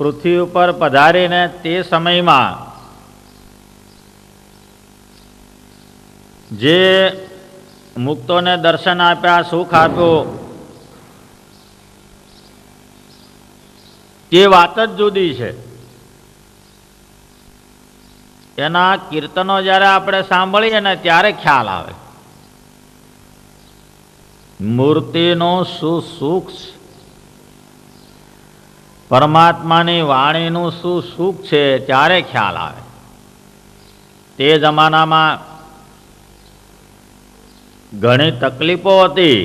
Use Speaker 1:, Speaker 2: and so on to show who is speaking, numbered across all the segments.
Speaker 1: પૃથ્વી ઉપર પધારીને તે સમયમાં જે મુક્તોને દર્શન આપ્યા, સુખ આપ્યું, તે વાત જ જુદી છે. એના કીર્તનો જ્યારે આપણે સાંભળીએ ને ત્યારે ખ્યાલ આવે. મૂર્તિનું શું સુખ છે, પરમાત્માની વાણીનું શું સુખ છે, ત્યારે ખ્યાલ આવે. તે જમાનામાં ઘણી તકલીફો હતી,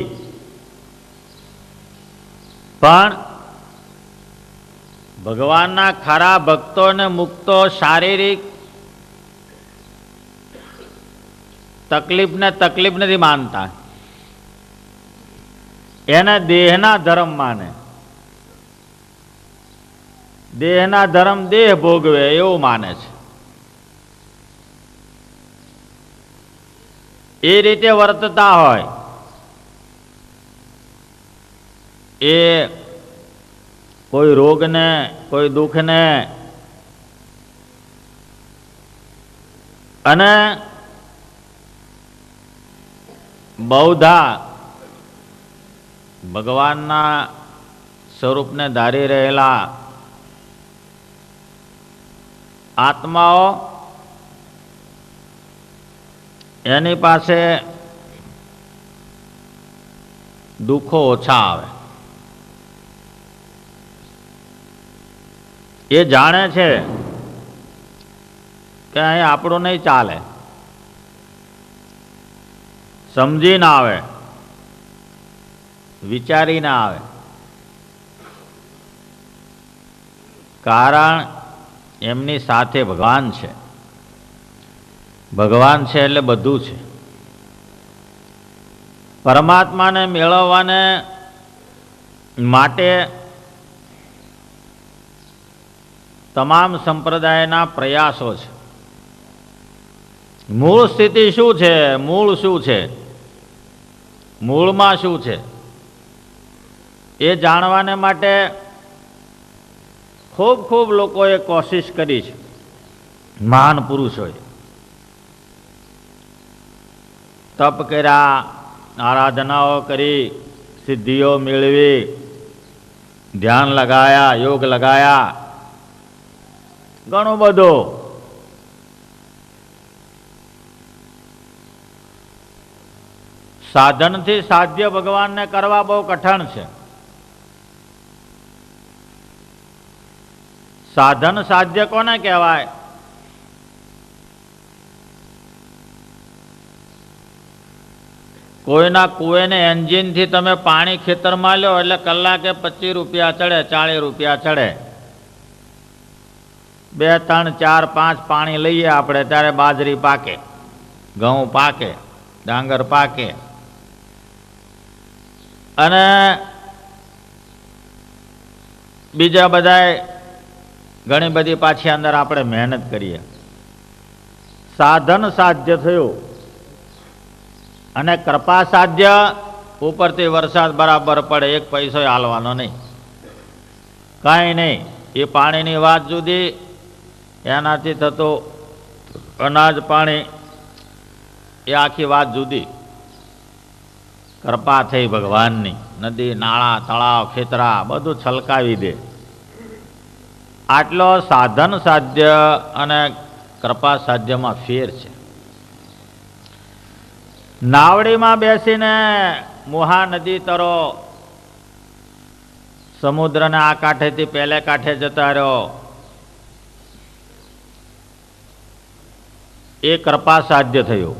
Speaker 1: પણ ભગવાનના ખરા ભક્તોને મુક્તો શારીરિક તકલીફને તકલીફ નથી માનતા. એને દેહના ધર્મ માને. દેહના ધર્મ દેહ ભોગવે એવું માને છે. એ રીતે વર્તતા હોય એ કોઈ રોગને, કોઈ દુઃખને અને બહુધા ભગવાનના સ્વરૂપને ધારી રહેલા આત્માઓ એની પાસે દુઃખો ઓછા આવે. એ જાણે છે કે અહીં આપણું નહીં ચાલે, સમજી ના આવે, વિચારી ના આવે. કારણ એમની સાથે ભગવાન છે. ભગવાન છે એટલે બધું છે. પરમાત્માને મેળવવાને માટે તમામ સંપ્રદાયના પ્રયાસો છે. મૂળ સ્થિતિ શું છે, મૂળ શું છે, મૂળમાં શું છે, એ જાણવાને માટે ખૂબ ખૂબ લોકોએ કોશિશ કરી છે. મહાન પુરુષોએ તપ કર્યા, આરાધનાઓ કરી, સિદ્ધિઓ મેળવી, ધ્યાન લગાયા, યોગ લગાયા, ઘણું બધું. સાધનથી સાધ્ય ભગવાનને કરવા બહુ કઠણ છે. સાધન સાધ્ય કોને કહેવાય? કોઈના કુવેને એન્જિનથી તમે પાણી ખેતરમાં લો એટલે કલાકે 25 રૂપિયા ચડે, 40 રૂપિયા ચડે. 2, 3, 4, 5 પાણી લઈએ આપણે ત્યારે બાજરી પાકે, ઘઉં પાકે, ડાંગર પાકે. અને બીજા બધાય ઘણી બધી પાછી અંદર આપણે મહેનત કરીએ. સાધન સાધ્ય થયું અને કૃપા સાધ્ય ઉપરથી વરસાદ બરાબર પડે, 1 પૈસો હાલવાનો નહીં, કાંઈ નહીં. એ પાણીની વાત જુદી, એનાથી થતું અનાજ પાણી એ આખી વાત જુદી. કૃપા થઈ ભગવાનની, નદી, નાળા, તળાવ, ખેતરા બધું છલકાવી દે. આટલો સાધન સાધ્ય અને કૃપા સાધ્યમાં ફેર છે. નાવડીમાં બેસીને મુહા નદી તરો, સમુદ્રને આ કાંઠેથી પેલે કાંઠે જતા રહ્યો, એ કૃપા સાધ્ય થયું.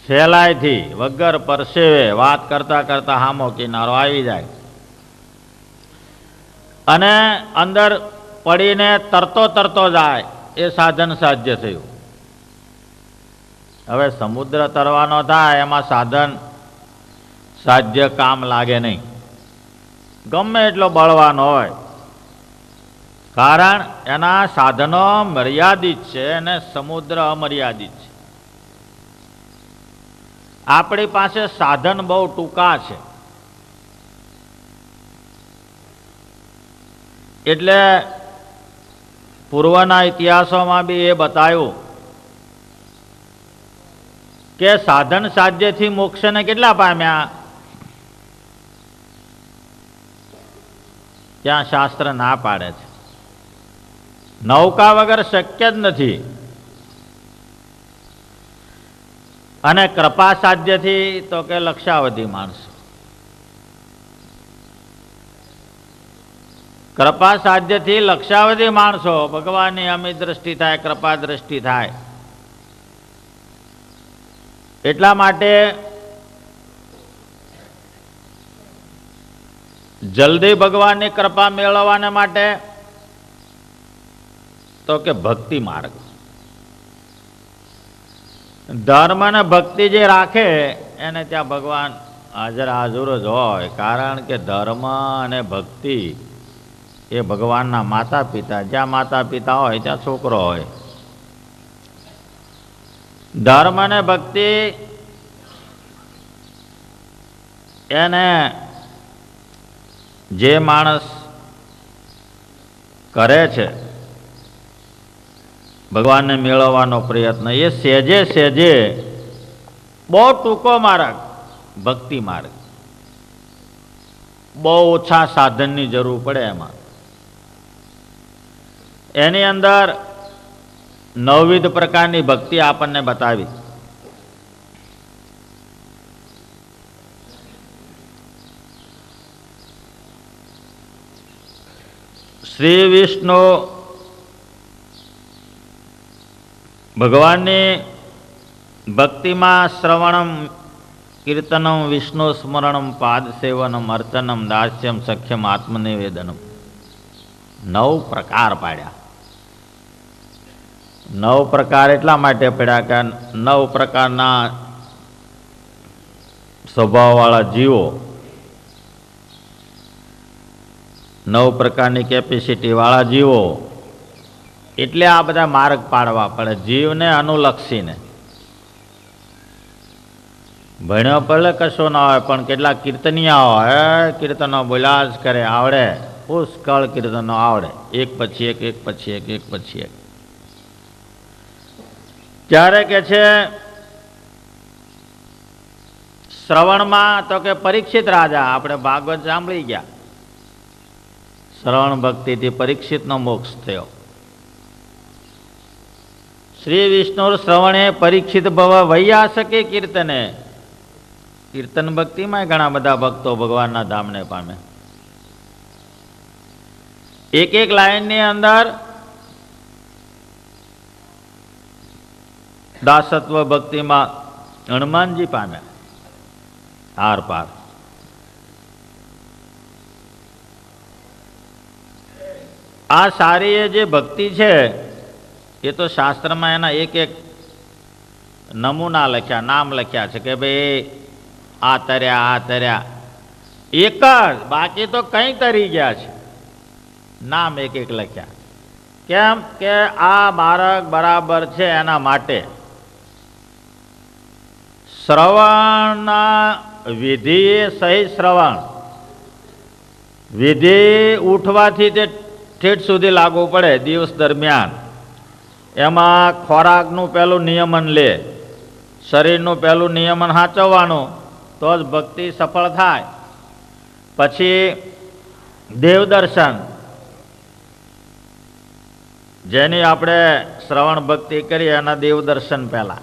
Speaker 1: સહેલાઈથી વગર પરસેવે વાત કરતા કરતા હામો કિનારો આવી જાય અને અંદર પડીને તરતો તરતો જાય, એ સાધન સાધ્ય થયું. હવે સમુદ્ર તરવાનો થાય એમાં સાધન સાધ્ય કામ લાગે નહીં, ગમે એટલો બળવાનો હોય. કારણ એના સાધનો મર્યાદિત છે અને સમુદ્ર અમર્યાદિત છે. આપણી પાસે સાધન બહુ ટૂંકા છે, એટલે પૂર્વના ઇતિહાસોમાં બી એ બતાવ્યું કે સાધન સાધ્યથી મોક્ષને કેટલા પામ્યા? ત્યાં શાસ્ત્ર ના પાડે છે, નૌકા વગર શક્ય જ નથી. અને કૃપા સાધ્યથી તો કે લક્ષાવધિ માણસો, કૃપા સાધ્યથી લક્ષાવધિ માણસો ભગવાનની અમી દ્રષ્ટિ થાય, કૃપા દ્રષ્ટિ થાય. એટલા માટે જલ્દી ભગવાનની કૃપા મેળવવાને માટે તો કે ભક્તિ માર્ગ, ધર્મ અને ભક્તિ જે રાખે એને ત્યાં ભગવાન હાજર હાજર જ હોય. કારણ કે ધર્મ અને ભક્તિ એ ભગવાનના માતા પિતા, જ્યાં માતા પિતા હોય ત્યાં છોકરો હોય. ધર્મ અને ભક્તિ એને જે માણસ કરે છે ભગવાનને મેળવવાનો પ્રયત્ન, એ સહેજે સહેજે બહુ ટૂંકો માર્ગ, ભક્તિ માર્ગ, બહુ ઓછા સાધનની જરૂર પડે એમાં. એની અંદર નવવિધ પ્રકારની ભક્તિ આપણને બતાવી. શ્રી વિષ્ણુ ભગવાનની ભક્તિમાં શ્રવણમ, કીર્તનમ, વિષ્ણુ સ્મરણમ, પાદ સેવનમ, અર્ચનમ, દાસ્યમ, સખ્યમ, આત્મનિવેદનમ, 9 પ્રકાર પાડ્યા. 9 પ્રકાર એટલા માટે પડ્યા કે 9 પ્રકારના સ્વભાવવાળા જીવો, 9 પ્રકારની કેપેસિટી વાળા જીવો, એટલે આ બધા માર્ગ પાડવા પડે જીવને અનુલક્ષીને. ભણ્યો પડે કશો ના હોય, પણ કેટલાક કીર્તનિયા હોય, કીર્તનો બોલ્યા જ કરે, આવડે, પુષ્કળ કીર્તનો આવડે, એક પછી એક, એક પછી એક, એક પછી એક. ત્યારે કે છે શ્રવણમાં તો કે પરીક્ષિત રાજા, આપણે ભાગવત સાંભળી ગયા, શ્રવણ ભક્તિથી પરીક્ષિતનો મોક્ષ થયો. શ્રી વિષ્ણુ શ્રવણે પરીક્ષિત ભવ વૈયાસકે કીર્તને. કીર્તન ભક્તિમાં ઘણા બધા ભક્તો ભગવાનના ધામને પામે. એક એક લાઈનની અંદર દાસત્વ ભક્તિમાં હનુમાનજી પામ્યા આર પાર. આ સારી એ જે ભક્તિ છે એ તો શાસ્ત્રમાં એના એક એક નમૂના લખ્યા, નામ લખ્યા છે કે ભાઈ આ તર્યા, આ તર્યા, એક જ, બાકી તો કંઈ તરી ગયા છે, નામ એક એક લખ્યા. કેમ કે આ માર્ગ બરાબર છે એના માટે. શ્રવણના વિધિ સહિત શ્રવણ, વિધિ ઉઠવાથી તે ઠેઠ સુધી લાગુ પડે દિવસ દરમિયાન. એમાં ખોરાકનું પહેલું નિયમન લે, શરીરનું પહેલું નિયમન સાચવવાનું, તો જ ભક્તિ સફળ થાય. પછી દેવદર્શન, જેની આપણે શ્રવણ ભક્તિ કરીએ એના દેવદર્શન પહેલા.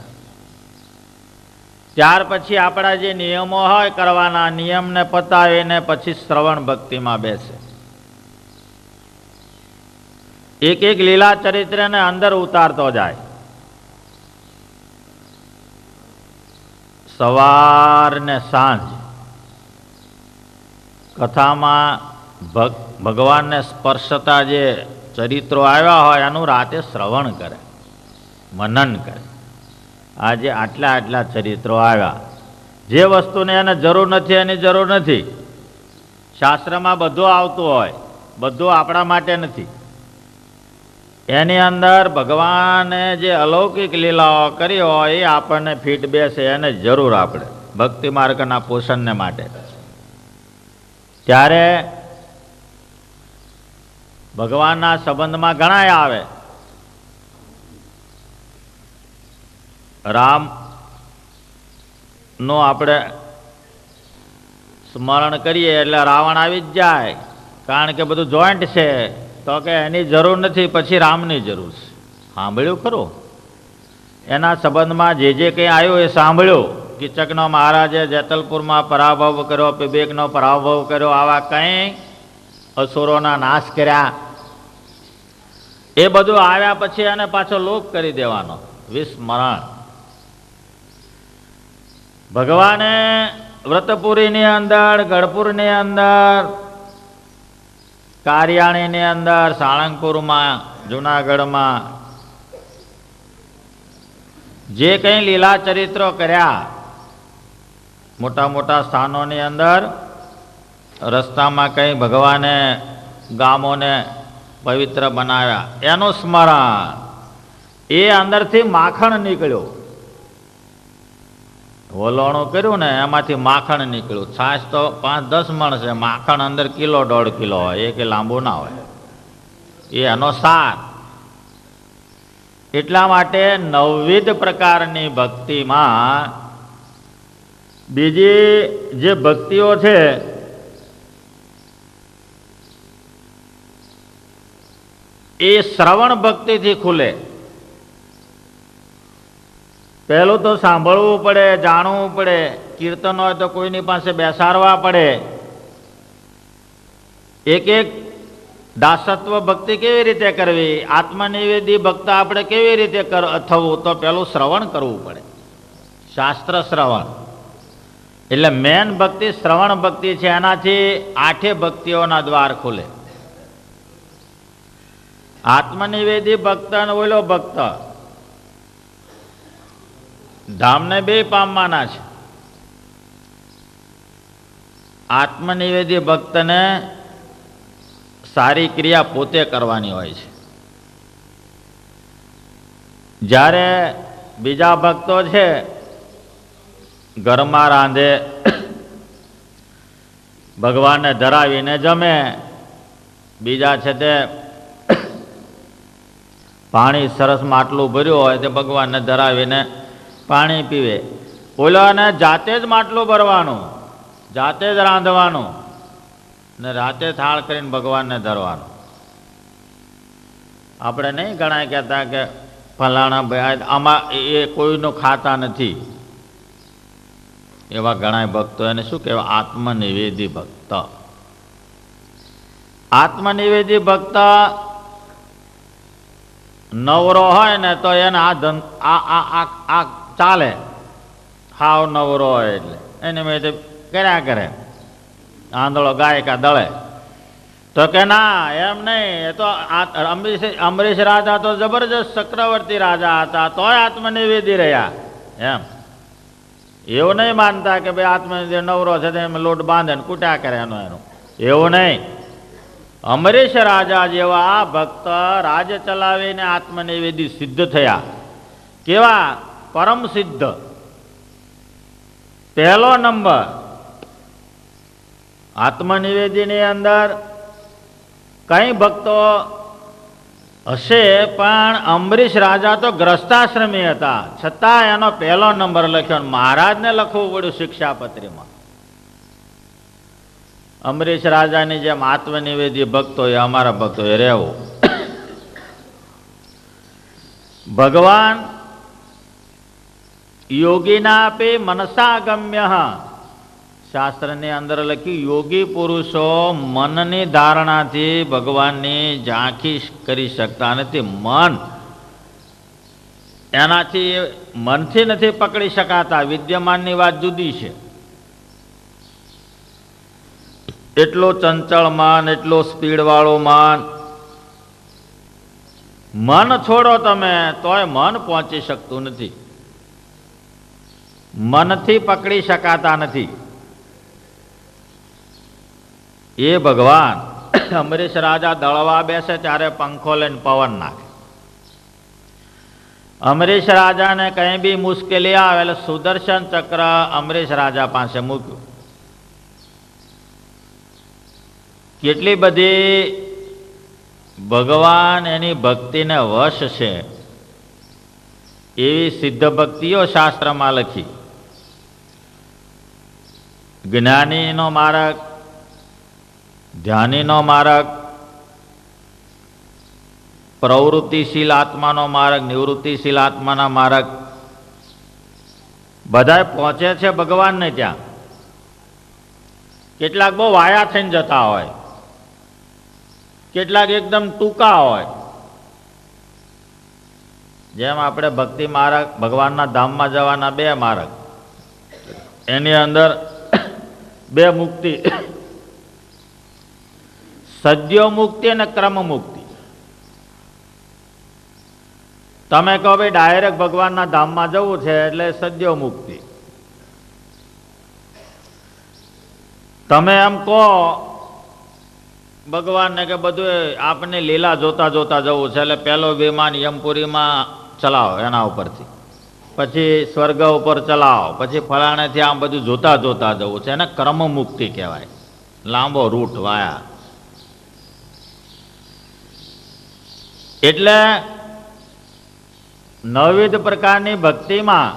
Speaker 1: ત્યાર પછી આપણા જે નિયમો હોય કરવાના, નિયમને પતાવીને પછી શ્રવણ ભક્તિમાં બેસે. એક એક લીલા ચરિત્રને અંદર ઉતારતો જાય. સવાર ને સાંજ કથામાં ભગવાનને સ્પર્શતા જે ચરિત્રો આવ્યા હોય એનું રાતે શ્રવણ કરે, મનન કરે. આજે આટલા આટલા ચરિત્રો આવ્યા, જે વસ્તુને એને જરૂર નથી એની જરૂર નથી. શાસ્ત્રમાં બધું આવતું હોય, બધું આપણા માટે નથી. એની અંદર ભગવાને જે અલૌકિક લીલાઓ કરી હોય એ આપણને ફીટ બેસે, એને જરૂર આપણે ભક્તિ માર્ગના પોષણને માટે. ત્યારે ભગવાનના સંબંધમાં ઘણા આવે, રામનું આપણે સ્મરણ કરીએ એટલે રાવણ આવી જ જાય, કારણ કે બધું જોઈન્ટ છે. તો કે એની જરૂર નથી, પછી રામની જરૂર છે. સાંભળ્યું ખરું? એના સંબંધમાં જે કંઈ આવ્યું એ સાંભળ્યું. કીચકનો મહારાજે જેતલપુરમાં પરાભવ કર્યો, પિબેકનો પરાભવ કર્યો, આવા કંઈ અસુરોના નાશ કર્યા. એ બધું આવ્યા પછી એને પાછો લોપ કરી દેવાનો, વિસ્મરણ. ભગવાને વ્રતપુરીની અંદર, ગઢપુરની અંદર, કારિયાણીની અંદર, સાળંગપુરમાં, જુનાગઢમાં જે કંઈ લીલા ચરિત્રો કર્યા, મોટા મોટા સ્થાનોની અંદર, રસ્તામાં કંઈ ભગવાને ગામોને પવિત્ર બનાવ્યા, એનું સ્મરણ. એ અંદરથી માખણ નીકળ્યું. વલોણું કર્યું ને એમાંથી માખણ નીકળ્યું. છાશ તો 5-10 મણ છે, માખણ અંદર 1-1.5 કિલો હોય, એ કે લાંબુ ના હોય. એ એનો સાર. એટલા માટે નવવિધ પ્રકારની ભક્તિમાં બીજી જે ભક્તિઓ છે એ શ્રવણ ભક્તિથી ખુલે. પહેલું તો સાંભળવું પડે, જાણવું પડે. કીર્તન હોય તો કોઈની પાસે બેસાડવા પડે. એક દાસત્વ ભક્તિ કેવી રીતે કરવી, આત્મનિવેદી ભક્ત આપણે કેવી રીતે થવું, તો પેલું શ્રવણ કરવું પડે, શાસ્ત્ર શ્રવણ. એટલે મેન ભક્તિ શ્રવણ ભક્તિ છે. એનાથી 8 ભક્તિઓના દ્વાર ખુલે. આત્મનિવેદી ભક્ત અને ઓલો ભક્ત ધામને 2 પામવાના છે. આત્મનિવેદી ભક્તને સારી ક્રિયા પોતે કરવાની હોય છે. જ્યારે બીજા ભક્તો છે ઘરમાં રાંધે, ભગવાનને ધરાવીને જમે, બીજા છે તે પાણી સરસ માટલું ભર્યું હોય તે ભગવાનને ધરાવીને પાણી પીવે. ઓલાને જાતે જ માટલું ભરવાનું, જાતે જ રાંધવાનું ને રાતે થાળ કરીને ભગવાનને ધરવાનું. આપણે નહીં ઘણા કહેતા કે ફલાણા ભાઈ આમાં એ કોઈનું ખાતા નથી. એવા ઘણા ભક્તો, એને શું કહેવાય? આત્મનિવેદી ભક્ત. આત્મનિવેદી ભક્ત નવરો હોય ને તો એને આ ચાલે. હાવ નવરો હોય એટલે એને મેં કર્યા કરે, આંધળો ગાય કા દળે. તો કે ના, એમ નહીં. એ તો અંબરીશ રાજા તો જબરજસ્ત ચક્રવર્તી રાજા હતા, તોય આત્મનિવેદી રહ્યા. એમ એવું નહીં માનતા કે ભાઈ આત્મનિવેદી નવરો છે તો એમ લોટ બાંધે ને કૂટ્યા કરે એનું. એવું નહીં. અંબરીશ રાજા જેવા આ ભક્ત રાજ ચલાવીને આત્મનિવેદી સિદ્ધ થયા. કેવા? પરમ સિદ્ધ. પહેલો નંબર. આત્મનિવેદીની અંદર કઈ ભક્તો હશે, પણ અંબરીશ રાજા તો ગ્રસ્તાશ્રમી હતા, છતાં એનો પહેલો નંબર લખ્યો. મહારાજને લખવું પડ્યું શિક્ષાપત્રીમાં. અંબરીશ રાજાની જેમ આત્મનિવેદી ભક્તો એ અમારા ભક્તો એ રહેવું. ભગવાન યોગીના આપે મનસાગમ્ય. શાસ્ત્રની અંદર લખ્યું યોગી પુરુષો મનની ધારણાથી ભગવાનની ઝાંખી કરી શકતા નથી. મન એનાથી મનથી નથી પકડી શકાતા. વિદ્યમાનની વાત જુદી છે. એટલો ચંચળ મન, એટલો સ્પીડવાળું મન. મન છોડો તમે તોય મન પહોંચી શકતું નથી. મનથી પકડી શકાતા નથી. એ ભગવાન અંબરીશ રાજા દળવા બેસે ત્યારે પંખો લઈને પવન નાખે. અંબરીશ રાજાને કંઈ બી મુશ્કેલી આવે એટલે સુદર્શન ચક્ર અંબરીશ રાજા પાસે મૂક્યું. કેટલી બધી ભગવાન એની ભક્તિને વશ છે. એવી સિદ્ધ ભક્તિઓ શાસ્ત્રમાં લખી. જ્ઞાનીનો માર્ગ, ધ્યાનીનો માર્ગ, પ્રવૃત્તિશીલ આત્માનો માર્ગ, નિવૃત્તિશીલ આત્માના માર્ગ, બધા પહોંચે છે ભગવાનને ત્યાં. કેટલાક બહુ વાયા થઈને જતા હોય, કેટલાક એકદમ ટૂંકા હોય. જેમ આપણે ભક્તિ માર્ગ, ભગવાનના ધામમાં જવાના બે માર્ગ, એની અંદર બે મુક્તિ, સદ્યો મુક્તિ અને ક્રમ મુક્તિ. તમે કહો ભાઈ ડાયરેક્ટ ભગવાનના ધામમાં જવું છે એટલે સદ્યો મુક્તિ. તમે એમ કહો ભગવાનને કે બધું આપને લીલા જોતા જોતા જવું છે એટલે પહેલો વિમાન યમપુરીમાં ચલાવો એના ઉપરથી, પછી સ્વર્ગ ઉપર ચલાવો, પછી ફલાણેથી આમ બધું જોતા જોતા જવું છે. એને કર્મ મુક્તિ કહેવાય, લાંબો રૂટ વાયા. એટલે નવવિધ પ્રકારની ભક્તિમાં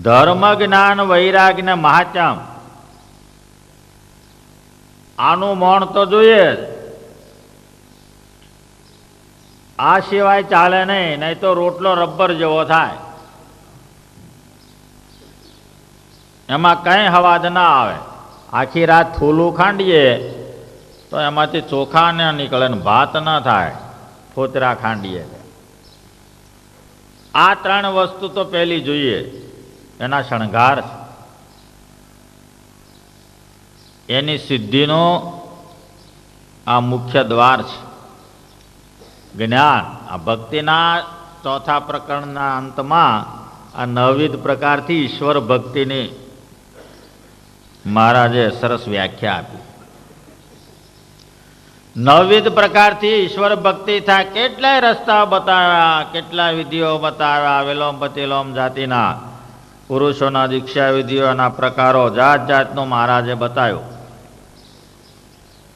Speaker 1: ધર્મ, જ્ઞાન, વૈરાગ્ય ને મહાત્મ, આનું મૌન તો જોઈએ જ. આ સિવાય ચાલે નહીં, નહીં તો રોટલો રબર જેવો થાય, એમાં કઈ હવાજ ના આવે. આખી રાત થૂલું ખાંડીએ તો એમાંથી ચોખા ના નીકળે ને ભાત ના થાય, ફોતરા ખાંડીએ. આ ત્રણ વસ્તુ તો પહેલી જોઈએ, એના શણગાર છે. એની સિદ્ધિનો આ મુખ્ય દ્વાર છે. જ્ઞાન, આ ભક્તિના ચોથા પ્રકરણના અંતમાં આ નવવિધ પ્રકારથી ઈશ્વર ભક્તિની મહારાજે સરસ વ્યાખ્યા આપી. નવવિધ પ્રકારથી ઈશ્વર ભક્તિ થાય, કેટલાય રસ્તા બતાવ્યા, કેટલા વિધિઓ બતાવ્યા, વિલોમ પ્રતિલોમ જાતિના, પુરુષોના દીક્ષા વિધિઓના પ્રકારો જાત જાતનું મહારાજે બતાવ્યું.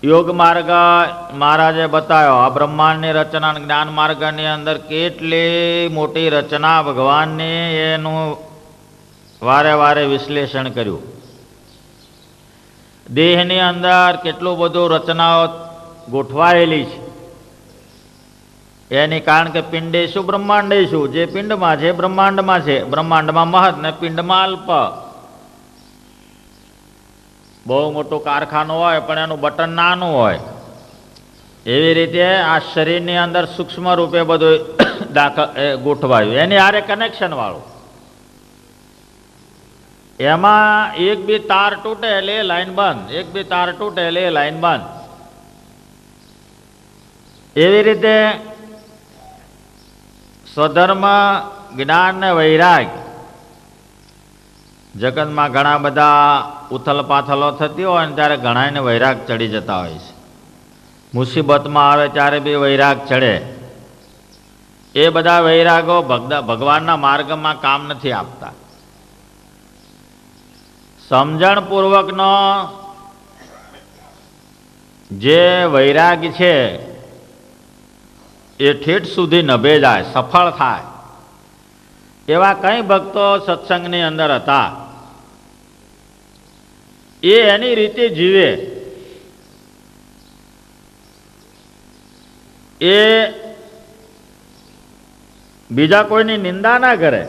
Speaker 1: યોગ માર્ગ મહારાજે બતાવ્યો. આ બ્રહ્માંડની રચના જ્ઞાન માર્ગની અંદર કેટલી મોટી રચના ભગવાનની, એનું વારે વારે વિશ્લેષણ કર્યું. દેહની અંદર કેટલું બધું રચનાઓ ગોઠવાયેલી છે. એની કારણ કે પિંડે શું બ્રહ્માંડે શું, જે પિંડમાં છે બ્રહ્માંડમાં છે. બ્રહ્માંડમાં મહત ને પિંડમાં અલ્પ. બહુ મોટું કારખાનું હોય પણ એનું બટન નાનું હોય, એવી રીતે આ શરીરની અંદર સૂક્ષ્મ રૂપે બધું ગોઠવાયું, એની હારે કનેક્શન વાળું. એમાં એક બી તાર તૂટે એટલે એ લાઈન બંધ, એક બી તાર તૂટે એટલે એ લાઈન બંધ. એવી રીતે સ્વધર્મ, જ્ઞાન ને વૈરાગ, જગતમાં ઘણા બધા ઉથલ પાથલો થતી હોય ને ત્યારે ઘણાને વૈરાગ ચડી જતા હોય છે. મુસીબતમાં આવે ત્યારે બી વૈરાગ ચડે. એ બધા વૈરાગો ભગવાનના માર્ગમાં કામ નથી આપતા. સમજણપૂર્વકનો જે વૈરાગ છે એ ઠેઠ સુધી નભે જાય, સફળ થાય. એવા કઈ ભક્તો સત્સંગની અંદર હતા. એ એની રીતે જીવે, એ બીજા કોઈની નિંદા ના કરે.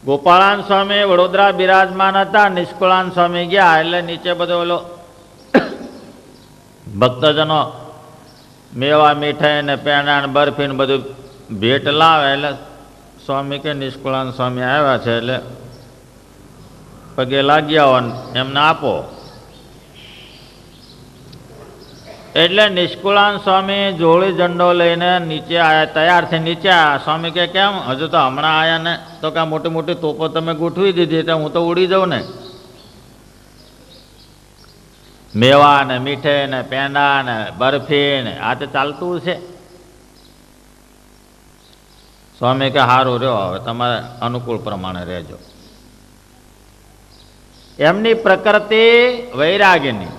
Speaker 1: ગોપાળાન સ્વામી વડોદરા બિરાજમાન હતા, નિષ્કુળાન સ્વામી ગયા એટલે નીચે બધો ઓલો ભક્તજનો મેવા, મીઠાઈ ને પેંડા ને બરફી ને બધું ભેટ લાવે. એટલે સ્વામી કે નિષ્કુળાન સ્વામી આવ્યા છે એટલે પગે લાગ્યા હો એમને આપો. એટલે નિષ્કુળાન સ્વામી જોડી ઝંડો લઈને નીચે આવ્યા, તૈયાર થઈ નીચે આવ્યા. સ્વામી કે કેમ હજુ તો હમણાં આવ્યા ને? તો કે મોટી મોટી તોપો તમે ગોઠવી દીધી એટલે હું તો ઉડી જાઉં ને. મેવા ને મીઠાઈ ને પેંડા ને બરફી ને આ તો ચાલતું છે. સ્વામી કે સારું રહ્યો, હવે તમારે અનુકૂળ પ્રમાણે રહેજો. એમની પ્રકૃતિ વૈરાગ્યની,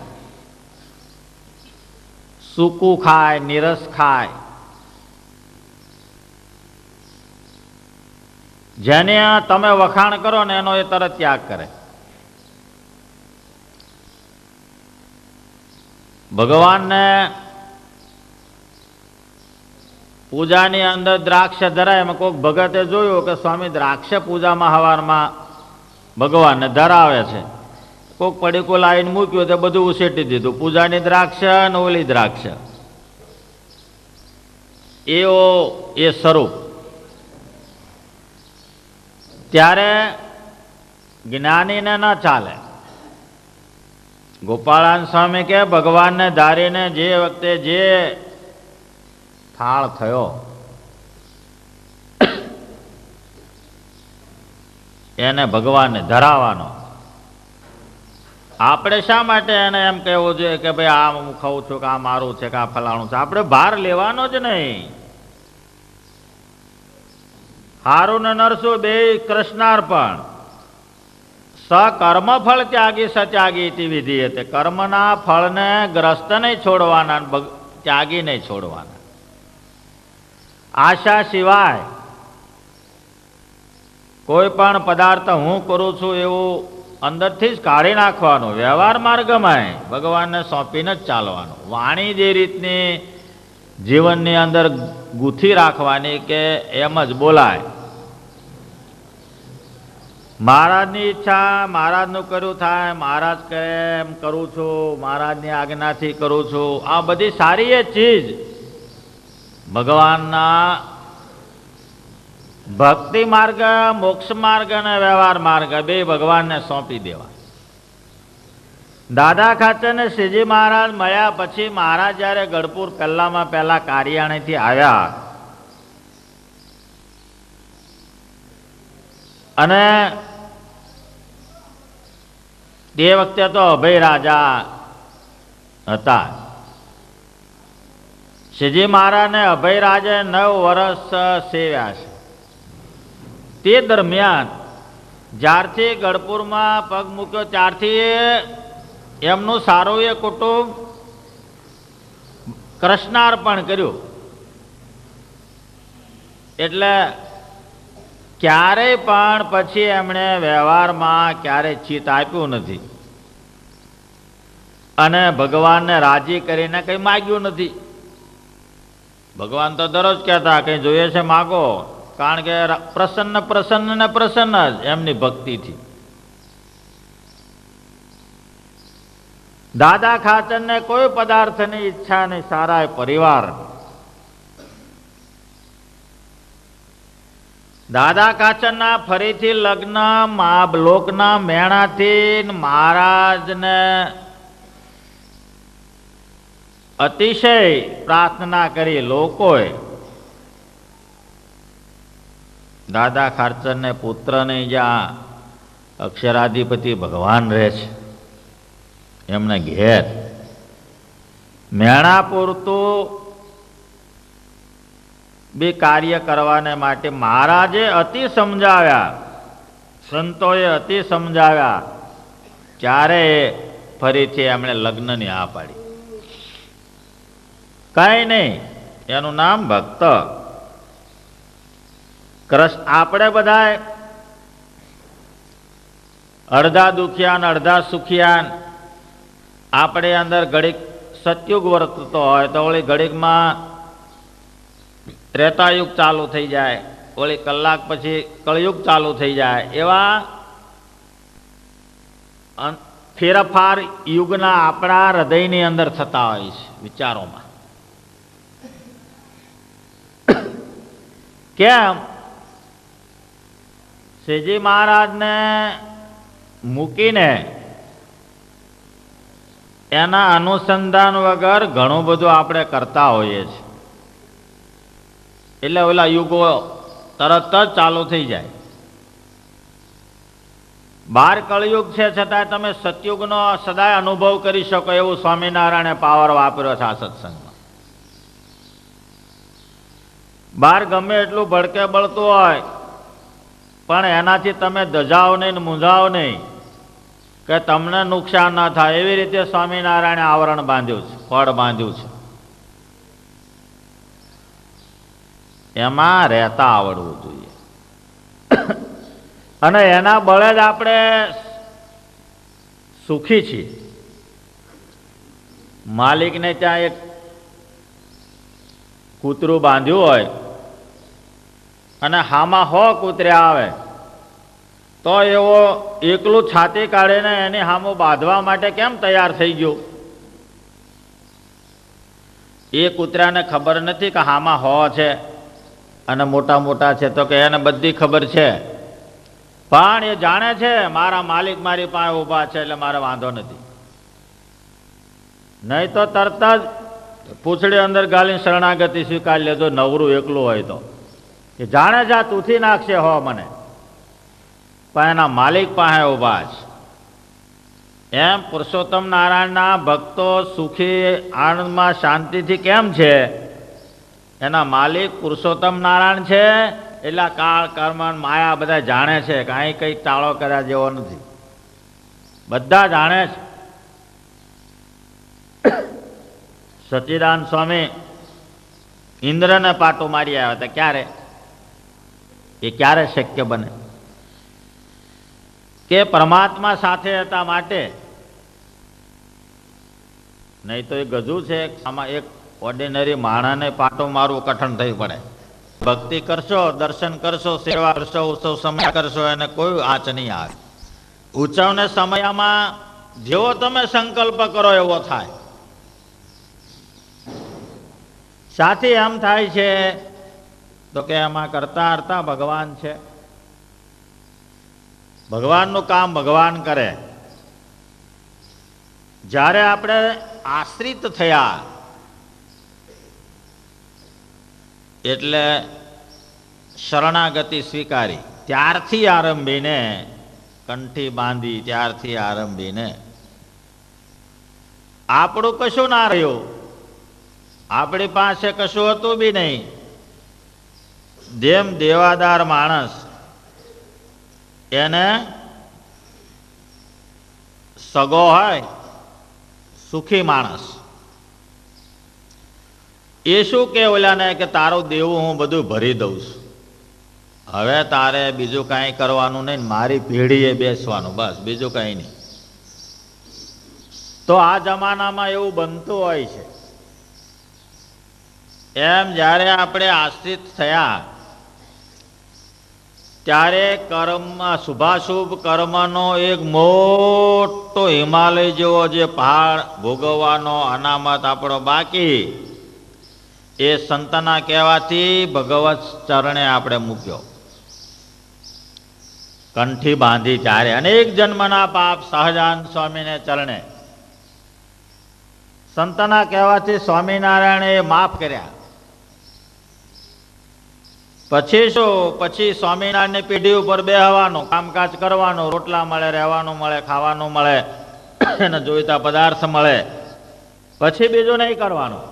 Speaker 1: સૂકું ખાય, નીરસ ખાય. જેને તમે વખાણ કરો ને એનો એ તરત ત્યાગ કરે. ભગવાનને પૂજાની અંદર દ્રાક્ષ ધરાય. એમાં કોઈક ભગતે જોયું કે સ્વામી દ્રાક્ષ પૂજામાં હવારમાં ભગવાનને ધરાવે છે. કોઈક પડીકું લાવીને મૂક્યું તો બધું ઉસેટી દીધું. પૂજાની દ્રાક્ષ અને ઓલી દ્રાક્ષ, એ સ્વરૂપ. ત્યારે જ્ઞાનીને ન ચાલે. ગોપાળાન સ્વામી કે ભગવાનને ધારીને જે વખતે જે થાળ થયો એને ભગવાનને ધરાવવાનો. આપણે શા માટે એને એમ કહેવું જોઈએ કે ભાઈ આ હું ખાઉં છું કે આ મારું છે કે આ ફલાણું છે? આપણે ભાર લેવાનો જ નહીં. હારું ને નરસું બે કૃષ્ણાર્પણ. સકર્મ ફળ ત્યાગી સત્યાગી ઇતિ વિધિ હતી. કર્મના ફળને ગ્રસ્ત નહીં છોડવાના, ત્યાગી નહીં છોડવાના. આશા સિવાય કોઈ પણ પદાર્થ હું કરું છું એવું અંદરથી જ કાઢી નાખવાનું. વ્યવહાર માર્ગમાં ભગવાનને સોંપીને જ ચાલવાનું. વાણી જે રીતની જીવનની અંદર ગૂંથી રાખવાની કે એમ જ બોલાય. મહારાજની ઈચ્છા, મહારાજનું કર્યું થાય, મહારાજ કહે એમ કરું છું, મહારાજની આજ્ઞાથી કરું છું. આ બધી સારી એ ચીજ ભગવાનના ભક્તિ માર્ગ, મોક્ષ માર્ગ અને વ્યવહાર માર્ગ બે ભગવાનને સોંપી દેવા. દાદા ખાચર ને શ્રીજી મહારાજ મળ્યા પછી મહારાજ જયારે ગઢપુર પહેલામાં પહેલા કારિયાણીથી આવ્યા અને તે વખતે તો અભય રાજા હતા. શ્રીજી મહારાજને અભય રાજે 9 વર્ષ સેવ્યા છે. તે દરમિયાન જ્યારથી ગઢપુરમાં પગ મૂક્યો ત્યારથી એમનું સારું એ કુટુંબ કૃષ્ણાર્પણ કર્યું. એટલે ક્યારેય પણ પછી એમણે વ્યવહારમાં ક્યારેય ચિત્ત આપ્યું નથી અને ભગવાનને રાજી કરીને કંઈ માગ્યું નથી. ભગવાન તો દરરોજ કહેતા કંઈ જોઈએ છે માગો, કારણ કે પ્રસન્ન પ્રસન્ન ને પ્રસન્ન જ એમની ભક્તિથી. દાદા ખાચરને કોઈ પદાર્થની ઈચ્છા નહીં, સારા પરિવાર. દાદા ખાચરના ફરીથી લગ્ન લોકના મેણાથી મહારાજને અતિશય પ્રાર્થના કરી લોકોએ. દાદા ખાચરને પુત્ર નહીં, જ્યાં અક્ષરાધિપતિ ભગવાન રહે છે એમને ઘેર મેણા પૂરતું બી કાર્ય કરવાને માટે મહારાજે અતિ સમજાવ્યા, સંતોએ અતિ સમજાવ્યા, ત્યારે ફરીથી એમણે લગ્નની આ પાડી. કઈ નહીં, એનું નામ ભક્ત. આપણે બધા અડધા દુખિયાન અડધા સુખિયાન. આપણે અંદર ઘડીક સતયુગ વર્તતો હોય તો ઓલી ઘડીકમાં ત્રેતાયુગ ચાલુ થઈ જાય, ઓલી કલાક પછી કળયુગ ચાલુ થઈ જાય. એવા ફેરફાર યુગના આપણા હૃદયની અંદર થતા હોય છે, વિચારોમાં. કેમ? શ્રીજી મહારાજને મૂકીને એના અનુસંધાન વગર ઘણું બધું આપણે કરતા હોઈએ છીએ. એટલે ઓલા યુગો તરત જ ચાલુ થઈ જાય. 12 કળયુગ છે છતાં તમે સતયુગનો સદાય અનુભવ કરી શકો એવું સ્વામિનારાયણે પાવર વાપર્યો છે આ સત્સંગમાં. 12 ગમે એટલું ભડકે બળતું હોય પણ એનાથી તમે દજાવ નહીં, મૂંઝાવ નહીં કે તમને નુકસાન ના થાય. એવી રીતે સ્વામિનારાયણે આવરણ બાંધ્યું છે, પડ બાંધ્યું છે. એમાં રહેતા આવડવું જોઈએ. અને એના બળે જ આપણે સુખી છીએ. માલિકને ત્યાં એક કૂતરું બાંધ્યું હોય અને હામાં 100 કૂતર્યા આવે તો એવો એકલું છાતી કાઢીને એની હામું બાંધવા માટે કેમ તૈયાર થઈ ગયો? એ કૂતરાને ખબર નથી કે હામાં 100 છે અને મોટા મોટા છે, તો કે એને બધી ખબર છે, પણ એ જાણે છે મારા માલિક મારી પાસે ઊભા છે એટલે મારે વાંધો નથી. નહીં તો તરત જ પૂંછડી અંદર ગાલીને શરણાગતિ સ્વીકારી લેજો, નવરું એકલું હોય તો. એ જાણે છે આ તૂથી નાખશે મને, પણ એના માલિક પાસે ઊભા છે. એમ પુરુષોત્તમ નારાયણના ભક્તો સુખી આનંદમાં શાંતિથી કેમ છે? એના માલિક પુરુષોત્તમ નારાયણ છે. એટલે કાળ કર્મ માયા બધા જાણે છે, કાંઈ કંઈ ટાળો કર્યા જેવો નથી, બધા જાણે છે. સચ્ચિદાનંદ સ્વામી ઇન્દ્રને પાટો મારી આવ્યા હતા. ક્યારે? એ ક્યારે શક્ય બને? કે પરમાત્મા સાથે હતા માટે. નહીં તો એ ગજુ છે. આમાં એક ઓર્ડિનરી માણસને પાટો મારવું કઠણ થઈ પડે. ભક્તિ કરશો, દર્શન કરશો, સેવા કરશો, ઉત્સવ સમય કરશો, એને કોઈ આંચ નહીં આવે. ઉત્સવને સમયમાં જેવો તમે સંકલ્પ કરો એવો થાય. સાથી એમ થાય છે તો કે એમાં કરતા હરતા ભગવાન છે. ભગવાનનું કામ ભગવાન કરે. જ્યારે આપણે આશ્રિત થયા એટલે શરણાગતિ સ્વીકારી, ત્યારથી આરંભીને કંઠી બાંધી, ત્યારથી આરંભીને આપણું કશું ના રહ્યું. આપણી પાસે કશું હતું બી નહીં. જેમ દેવાદાર માણસ એને સગો હોય, સુખી માણસ, એ શું કે ઓલાને કે તારું દેવું હું બધું ભરી દઉં છું, હવે તારે બીજું કાંઈ કરવાનું નહીં, મારી પેઢીએ બેસવાનું, બસ બીજું કાંઈ નહીં. તો આ જમાનામાં એવું બનતું હોય છે. એમ જ્યારે આપણે આશ્રિત થયા ત્યારે કર્મમાં શુભાશુભ કર્મનો એક મોટો હિમાલય જેવો જે પહાડ ભોગવવાનો અનામત આપણો બાકી, એ સંતના કહેવાથી ભગવત ચરણે આપણે મૂક્યો. કંઠી બાંધી ત્યારે અનેક જન્મના પાપ સહજાનંદ સ્વામીને ચરણે સંતના કહેવાથી સ્વામિનારાયણે માફ કર્યા. પછી શું? પછી સ્વામિનારાયણની પેઢી ઉપર બેહવાનું, કામકાજ કરવાનું, રોટલા મળે, રહેવાનું મળે, ખાવાનું મળે, એને જોઈતા પદાર્થ મળે, પછી બીજું નહીં કરવાનું.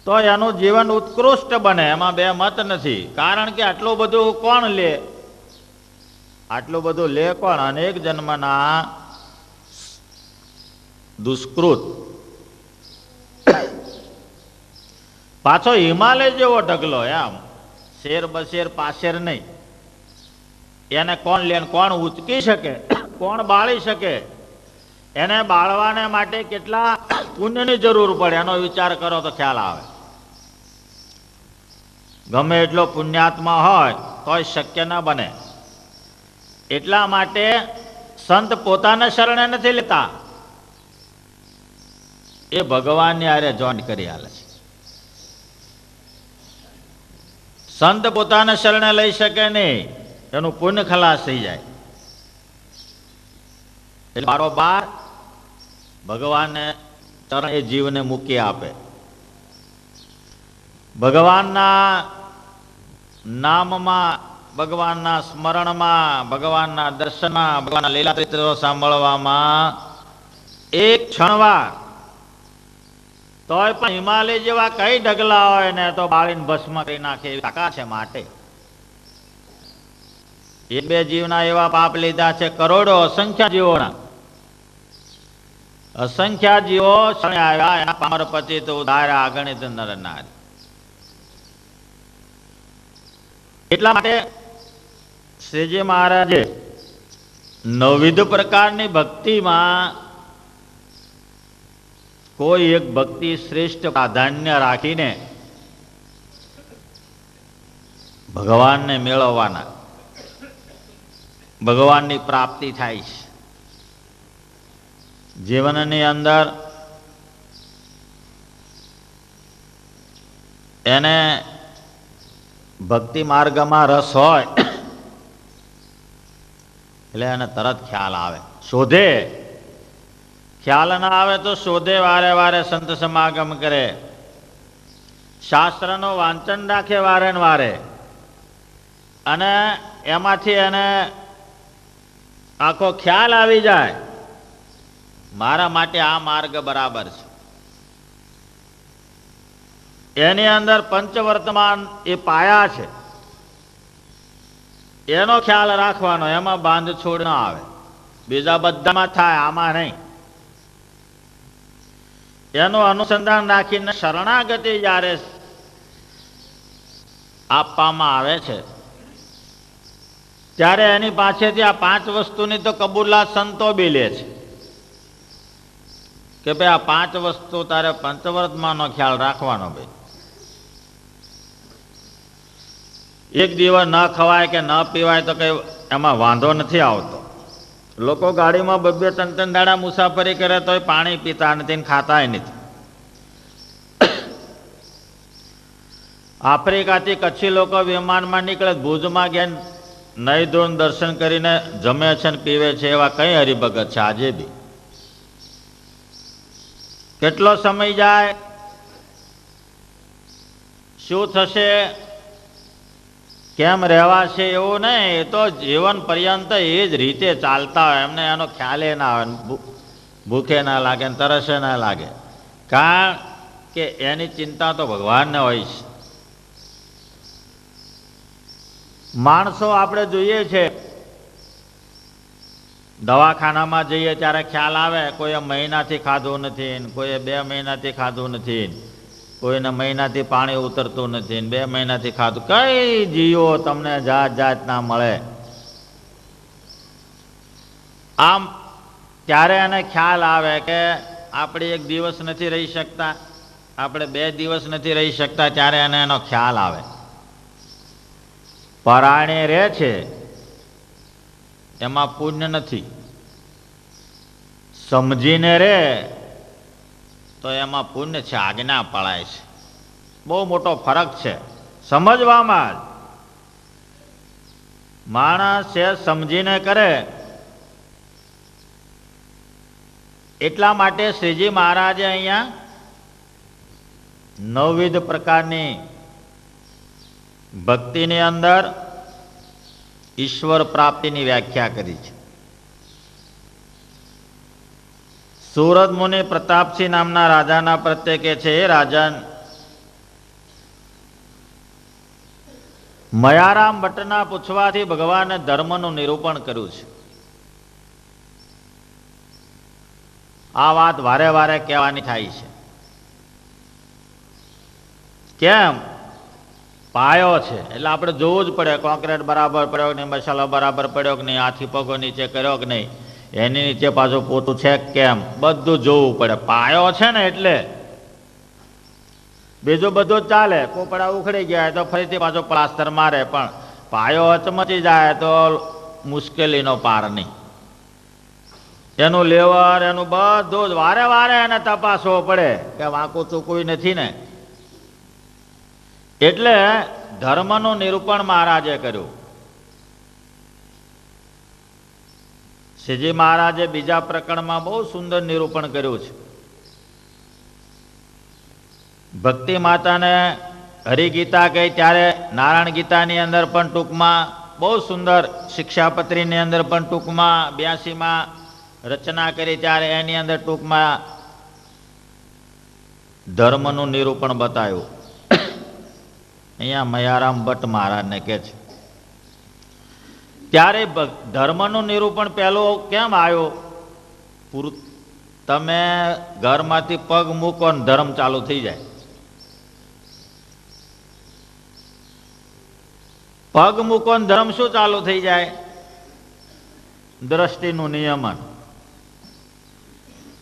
Speaker 1: તો એનું જીવન ઉત્કૃષ્ટ બને, એમાં બે મત નથી. કારણ કે આટલું બધું કોણ લે? આટલું બધું લે કોણ? અનેક જન્મના દુષ્કૃત. પાછો હિમાલય જેવો ઢગલો, એમ શેર બશેર પાશેર નહીં. એને કોણ લે? કોણ ઉચકી શકે? કોણ બાળી શકે? એને બાળવાને માટે કેટલા પુણ્યની જરૂર પડે, એનો વિચાર કરો તો ખ્યાલ આવે. ગમે એટલો પુણ્યાત્મા હોય તોય શક્ય ન બને. એટલા માટે સંત પોતાને શરણે નથી લેતા, એ ભગવાનની હારે જોઈન્ટ કરી હાલે છે. સંત પોતાને શરણે લઈ શકે નહીં, એનું પુણ્ય ખલાસ થઈ જાય. એટલે બારોબાર ભગવાનને ચરણ એ જીવને મૂકી આપે. ભગવાનના નામમાં, ભગવાનના સ્મરણમાં, ભગવાનના દર્શનમાં, ભગવાનના લીલા ચરિત્રો સાંભળવામાં એક ક્ષણવાર તોય પણ હિમાલય જેવા કઈ ઢગલા હોય ને તો બાળીને ભસ્મ કરી નાખે એવી તાકાત છે. માટે એ બે જીવના એવા પાપ લીધા છે, કરોડો અસંખ્ય જીવોના. અસંખ્ય જીવો શરણે આવ્યા, એના પામર પતિ તો ઉધાર્યા અગણિત નર નારી. એટલા માટે શ્રીજી મહારાજે નવવિધ પ્રકારની ભક્તિમાં કોઈ એક ભક્તિ શ્રેષ્ઠ પ્રાધાન્ય રાખીને ભગવાનને મેળવવાના, ભગવાનની પ્રાપ્તિ થાય છે. જીવનની અંદર એને ભક્તિ માર્ગમાં રસ હોય એટલે એને તરત ખ્યાલ આવે, શોધે. ખ્યાલ ના આવે તો શોધે, વારે વારે સંત સમાગમ કરે, શાસ્ત્રનું વાંચન રાખે વારે ને વારે, અને એમાંથી એને આખો ખ્યાલ આવી જાય મારા માટે આ માર્ગ બરાબર છે. એની અંદર પંચવર્તમાન એ પાયા છે, એનો ખ્યાલ રાખવાનો, એમાં બાંધછોડ ન આવે. બીજા બધામાં થાય, આમાં નહીં. એનું અનુસંધાન રાખીને શરણાગતિ જ્યારે આપવામાં આવે છે ત્યારે એની પાસેથી આ 5 વસ્તુની તો કબૂલાત સંતો બી લે છે કે ભાઈ આ 5 વસ્તુ તારે પંચવર્તમાનનો ખ્યાલ રાખવાનો. ભાઈ એક દિવસ ન ખવાય કે ન પીવાય તો કઈ એમાં વાંધો નથી આવતો. લોકો ગાડીમાં 2-3 દાડા મુસાફરી કરે તો પાણી પીતા નથી ને ખાતાય નથી. આફ્રિકાથી કચ્છી લોકો વિમાનમાં નીકળે, ભુજમાં ગયા નહીં ધોઈને દર્શન કરીને જમે છે ને પીવે છે. એવા કઈ હરિભગત છે આજે બી. કેટલો સમય જાય, શું થશે, કેમ રહેવાશે એવું નહીં. એ તો જીવન પર્યંત એ જ રીતે ચાલતા હોય, એમને એનો ખ્યાલે ના આવે, ભૂખે ના લાગે ને તરસે ના લાગે, કારણ કે એની ચિંતા તો ભગવાનને હોય છે. માણસો આપણે જોઈએ છે, દવાખાનામાં જઈએ ત્યારે ખ્યાલ આવે કોઈએ મહિનાથી ખાધું નથી, કોઈએ 2 મહિનાથી ખાધું નથી, કોઈને મહિનાથી પાણી ઉતરતું નથી, 2 મહિનાથી ખાધું. કઈ જીવો તમને જાત જાત ના મળે. આમ ત્યારે એને ખ્યાલ આવે કે આપણે 1 દિવસ નથી રહી શકતા, આપણે 2 દિવસ નથી રહી શકતા, ત્યારે એને એનો ખ્યાલ આવે. પરાણે રહે છે એમાં પુણ્ય નથી, સમજીને રહે તો એમાં પુણ્ય છે, આજ્ઞા પળાય છે. બહુ મોટો ફરક છે સમજવામાં. જ માણસ છે સમજીને કરે. એટલા માટે શ્રીજી મહારાજે અહીંયા 9 પ્રકારની ભક્તિની અંદર ઈશ્વર પ્રાપ્તિની વ્યાખ્યા કરી છે. સુરત મુનિ પ્રતાપસિંહ નામના રાજાના પ્રત્યે કહે છે, એ રાજન, મયારામ ભટ્ટના પૂછવાથી ભગવાને ધર્મનું નિરૂપણ કર્યું છે. આ વાત વારે વારે કહેવાની થાય છે. કેમ? પાયો છે એટલે આપણે જોવું જ પડે, કોન્ક્રીટ બરાબર પડ્યો કે નહીં, મસાલો બરાબર પડ્યો કે નહીં, હાથી પગો નીચે કર્યો કે નહીં, એની નીચે પાછું પોતું છે કેમ, બધું જોવું પડે. પાયો છે ને એટલે બીજું બધું ચાલે. પોપડા ઉખડી ગયા તો ફરીથી પાછો પ્લાસ્ટર મારે, પણ પાયો હચમચી જાય તો મુશ્કેલીનો પાર નહીં. એનું લેવર, એનું બધું જ વારે વારે એને તપાસવો પડે કે વાંકું ચૂકવું નથી ને. એટલે ધર્મનું નિરૂપણ મહારાજે કર્યું. શ્રીજી મહારાજે બીજા પ્રકરણમાં બહુ સુંદર નિરૂપણ કર્યું છે. ભક્તિ માતાને હરિગીતા કહી ત્યારે નારાયણ ગીતાની અંદર પણ ટૂંકમાં બહુ સુંદર, શિક્ષાપત્રીની અંદર પણ ટૂંકમાં 82માં રચના કરી ત્યારે એની અંદર ટૂંકમાં ધર્મનું નિરૂપણ બતાવ્યું. અહીંયા મયારામ ભટ્ટ મહારાજને કહે છે, ત્યારે ધર્મનું નિરૂપણ પહેલું કેમ આવ્યું? તમે ઘરમાંથી પગ મૂકો ને ધર્મ ચાલુ થઈ જાય. પગ મૂકો ને ધર્મ શું ચાલુ થઈ જાય? દ્રષ્ટિનું નિયમન.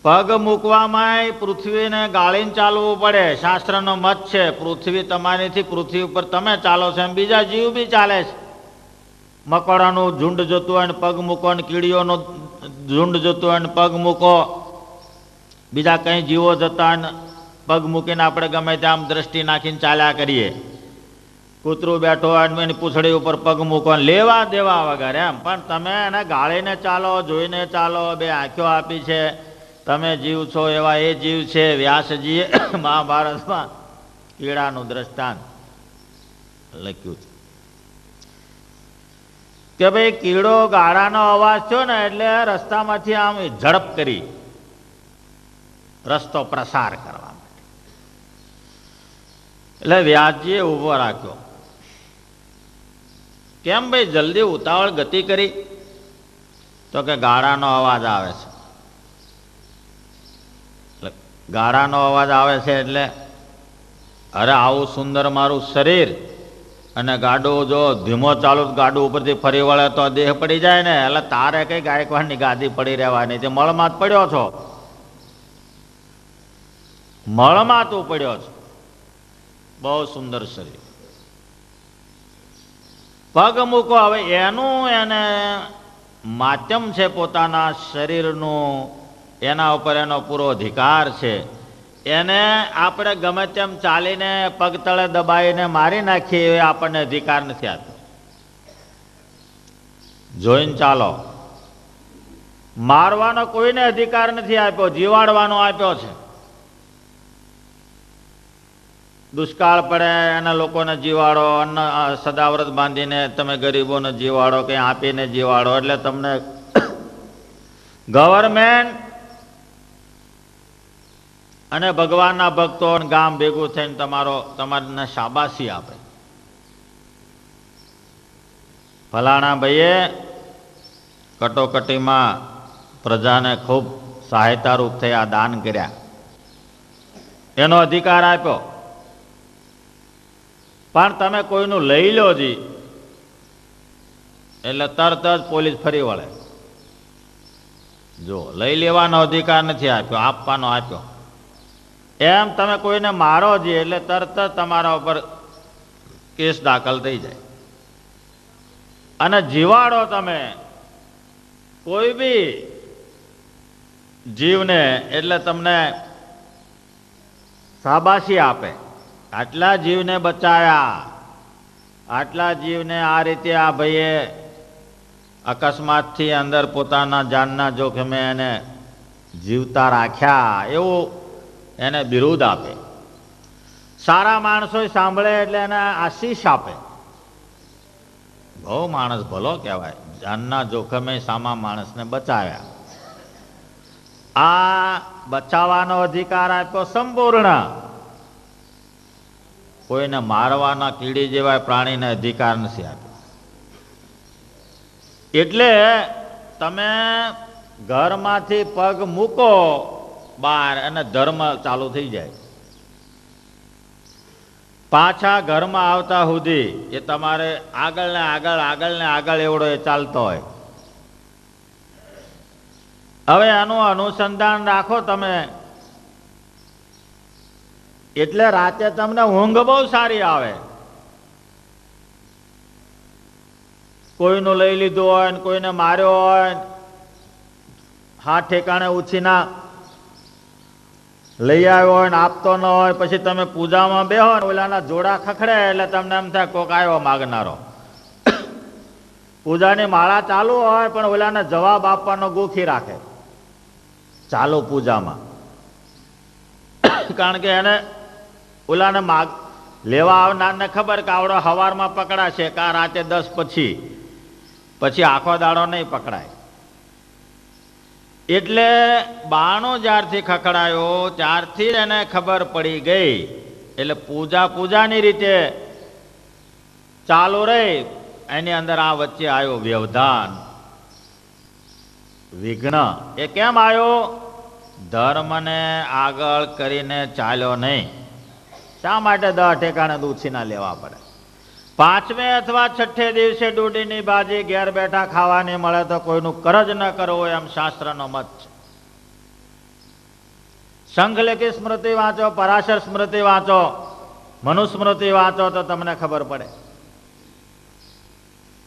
Speaker 1: પગ મૂકવામાં પૃથ્વીને ગાળીને ચાલવું પડે. શાસ્ત્રનો મત છે પૃથ્વી તમારીથી, પૃથ્વી ઉપર તમે ચાલો છો એમ બીજા જીવ બી ચાલે છે. મકોડાનું ઝુંડ જતું હોય ને પગ મૂકો, ને કીડીઓનું ઝુંડ જતું હોય ને પગ મૂકો, બીજા કંઈ જીવો જતા ને પગ મૂકીને આપણે ગમે ત્યાં દ્રષ્ટિ નાખીને ચાલ્યા કરીએ. કૂતરું બેઠો હોય એની પૂંછડી ઉપર પગ મૂકો, લેવા દેવા વગર એમ. પણ તમે એને ગાળીને ચાલો, જોઈને ચાલો. બે આંખો આપી છે, તમે જીવ છો એવા એ જીવ છે. વ્યાસજીએ મહાભારતમાં કીડાનું દ્રષ્ટાંત લખ્યું છે કે ભાઈ કીડો ગાળાનો અવાજ થયો ને એટલે રસ્તામાંથી આમ ઝડપ કરી રસ્તો પ્રસાર કરવા માટે. એટલે વ્યાસજીએ ઊભો રાખ્યો. કેમ ભાઈ જલ્દી ઉતાવળ ગતિ કરી? તો કે ગાળાનો અવાજ આવે છે. એટલે ગાળાનો અવાજ આવે છે એટલે અરે આવું સુંદર મારું શરીર, અને ગાડું જો ધીમો ચાલુ ગાડું ઉપરથી ફરી વળે તો દેહ પડી જાય ને. એટલે તારે કઈ ગાયકવાડની ગાદી પડી રહેવાની? તે મળમાં જ પડ્યો છો, મળમાં તું પડ્યો છો. બહુ સુંદર શરીર. પગ મૂકો. હવે એનું એને માધ્યમ છે પોતાના શરીરનું, એના ઉપર એનો પૂરો અધિકાર છે. એને આપણે ગમે તેમ ચાલીને પગ તળે દબાઈને મારી નાખીએ એ આપણને અધિકાર નથી આપ્યો. જોઈને ચાલો. મારવાનો કોઈને અધિકાર નથી આપ્યો, જીવાડવાનો આપ્યો છે. દુષ્કાળ પડે એના લોકોને જીવાડો, અન્ન સદાવ્રત બાંધીને તમે ગરીબોને જીવાડો, કંઈ આપીને જીવાડો. એટલે તમને ગવર્મેન્ટ અને ભગવાનના ભક્તો ગામ ભેગું થઈને તમારને શાબાશી આપે. ફલાણા ભાઈએ કટોકટીમાં પ્રજાને ખૂબ સહાયતારૂપ થયા, દાન કર્યા, એનો અધિકાર આપ્યો. પણ તમે કોઈનું લઈ લો જી એટલે તરત જ પોલીસ ફરી વળે. જો લઈ લેવાનો અધિકાર નથી આપ્યો, આપવાનો આપ્યો. એમ તમે કોઈને મારો જી એટલે તરત જ તમારા ઉપર કેસ દાખલ થઈ જાય. અને જીવાડો તમે કોઈ બી જીવને એટલે તમને શાબાશી આપે. આટલા જીવને બચાયા, આટલા જીવને આ રીતે આ ભાઈએ અકસ્માતથી અંદર પોતાના જાનના જોખમે એને જીવતા રાખ્યા, એવું એને બિરુદ આપે. સારા માણસો સાંભળે એટલે એને આશીષ આપે. બહુ માણસ ભલો કહેવાય, જાનના જોખમે સામા માણસને બચાવ્યા. આ બચાવવાનો અધિકાર આપ્યો સંપૂર્ણ. કોઈને મારવાના કીડી જેવા પ્રાણીને અધિકાર નથી આપ્યો. એટલે તમે ઘરમાંથી પગ મૂકો બહાર અને ધર્મ ચાલુ થઈ જાય. પાછા ઘરમાં આવતા સુધી એ તમારે આગળ ને આગળ, આગળ ને આગળ એવડો એ ચાલતો હોય. હવે આનું અનુસંધાન રાખો તમે. એટલે રાતે તમને ઊંઘ બહુ સારી આવે. કોઈનું લઈ લીધું હોય ને કોઈને માર્યો હોય, હાથ ઠેકાણે ઉછીના લઈ આવ્યો હોય ને આપતો ન હોય, પછી તમે પૂજામાં બેહો ને ઓલાના જોડા ખખડે એટલે તમને એમ થાય કોક આવ્યો માગનારો. પૂજાની માળા ચાલુ હોય પણ ઓલાને જવાબ આપવાનો ગોખી રાખે ચાલુ પૂજામાં. કારણ કે એને ઓલાને લેવા આવનારને ખબર કે આવડો હવારમાં પકડાશે કા રાતે 10 પછી આખો દાડો નહીં પકડાય. એટલે બાણો જ્યારથી ખખડાયો ત્યારથી એને ખબર પડી ગઈ. એટલે પૂજાની રીતે ચાલુ રહી. એની અંદર આ વચ્ચે આવ્યો વ્યવધાન, વિઘ્ન. એ કેમ આવ્યો? ધર્મને આગળ કરીને ચાલ્યો નહીં. શા માટે 10 ઠેકાણે ઉછીના લેવા પડે? પાંચમે અથવા છઠ્ઠે દિવસે ડૂડીની ભાજી ઘેર બેઠા ખાવાની મળે તો કોઈનું કરજ ન કરવું એમ શાસ્ત્રનો મત છે. શંખલેખી સ્મૃતિ વાંચો, પરાશર સ્મૃતિ વાંચો, મનુસ્મૃતિ વાંચો તો તમને ખબર પડે.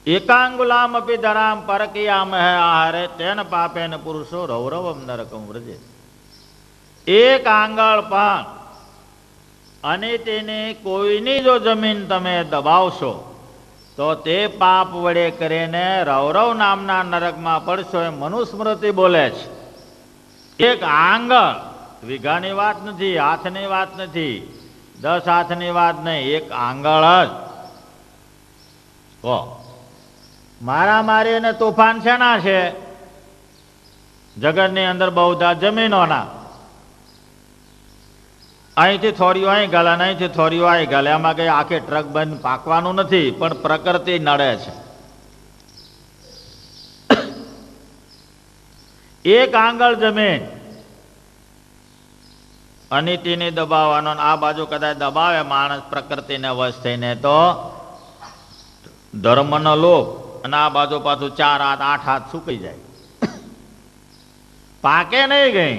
Speaker 1: એકાંગુલામ અપી ધરામ પરકિયામ હે આહારે તેન પાપેન પુરુષો રૌરવમ નરકમ વ્રજે. એક આંગળ પણ અને તેની કોઈની જો જમીન તમે દબાવશો તો તે પાપ વડે કરીને રૌરવ નામના નરકમાં પડશો એમ મનુસ્મૃતિ બોલે છે. એક આંગળ, વીઘાની વાત નથી, હાથની વાત નથી, 10 હાથની વાત નહીં, એક આંગળ જ. મારામારી અને તોફાન શેના છે? જગતની અંદર બહુધા જમીનોના. અહીંથી થોડીઓ અહીં ગાલે, અહીંથી થોડીઓ અહીં ગાલે, એમાં કઈ આખી ટ્રક બંધ પાકવાનું નથી, પણ પ્રકૃતિ નડે છે. એક આંગળ જમીન અનિતિની દબાવવાનો, આ બાજુ કદાચ દબાવે માણસ પ્રકૃતિને વશ થઈને તો ધર્મનો લોભ, અને આ બાજુ પાછું 4 હાથ 8 હાથ સુકાઈ જાય, પાકે નહીં ગઈ.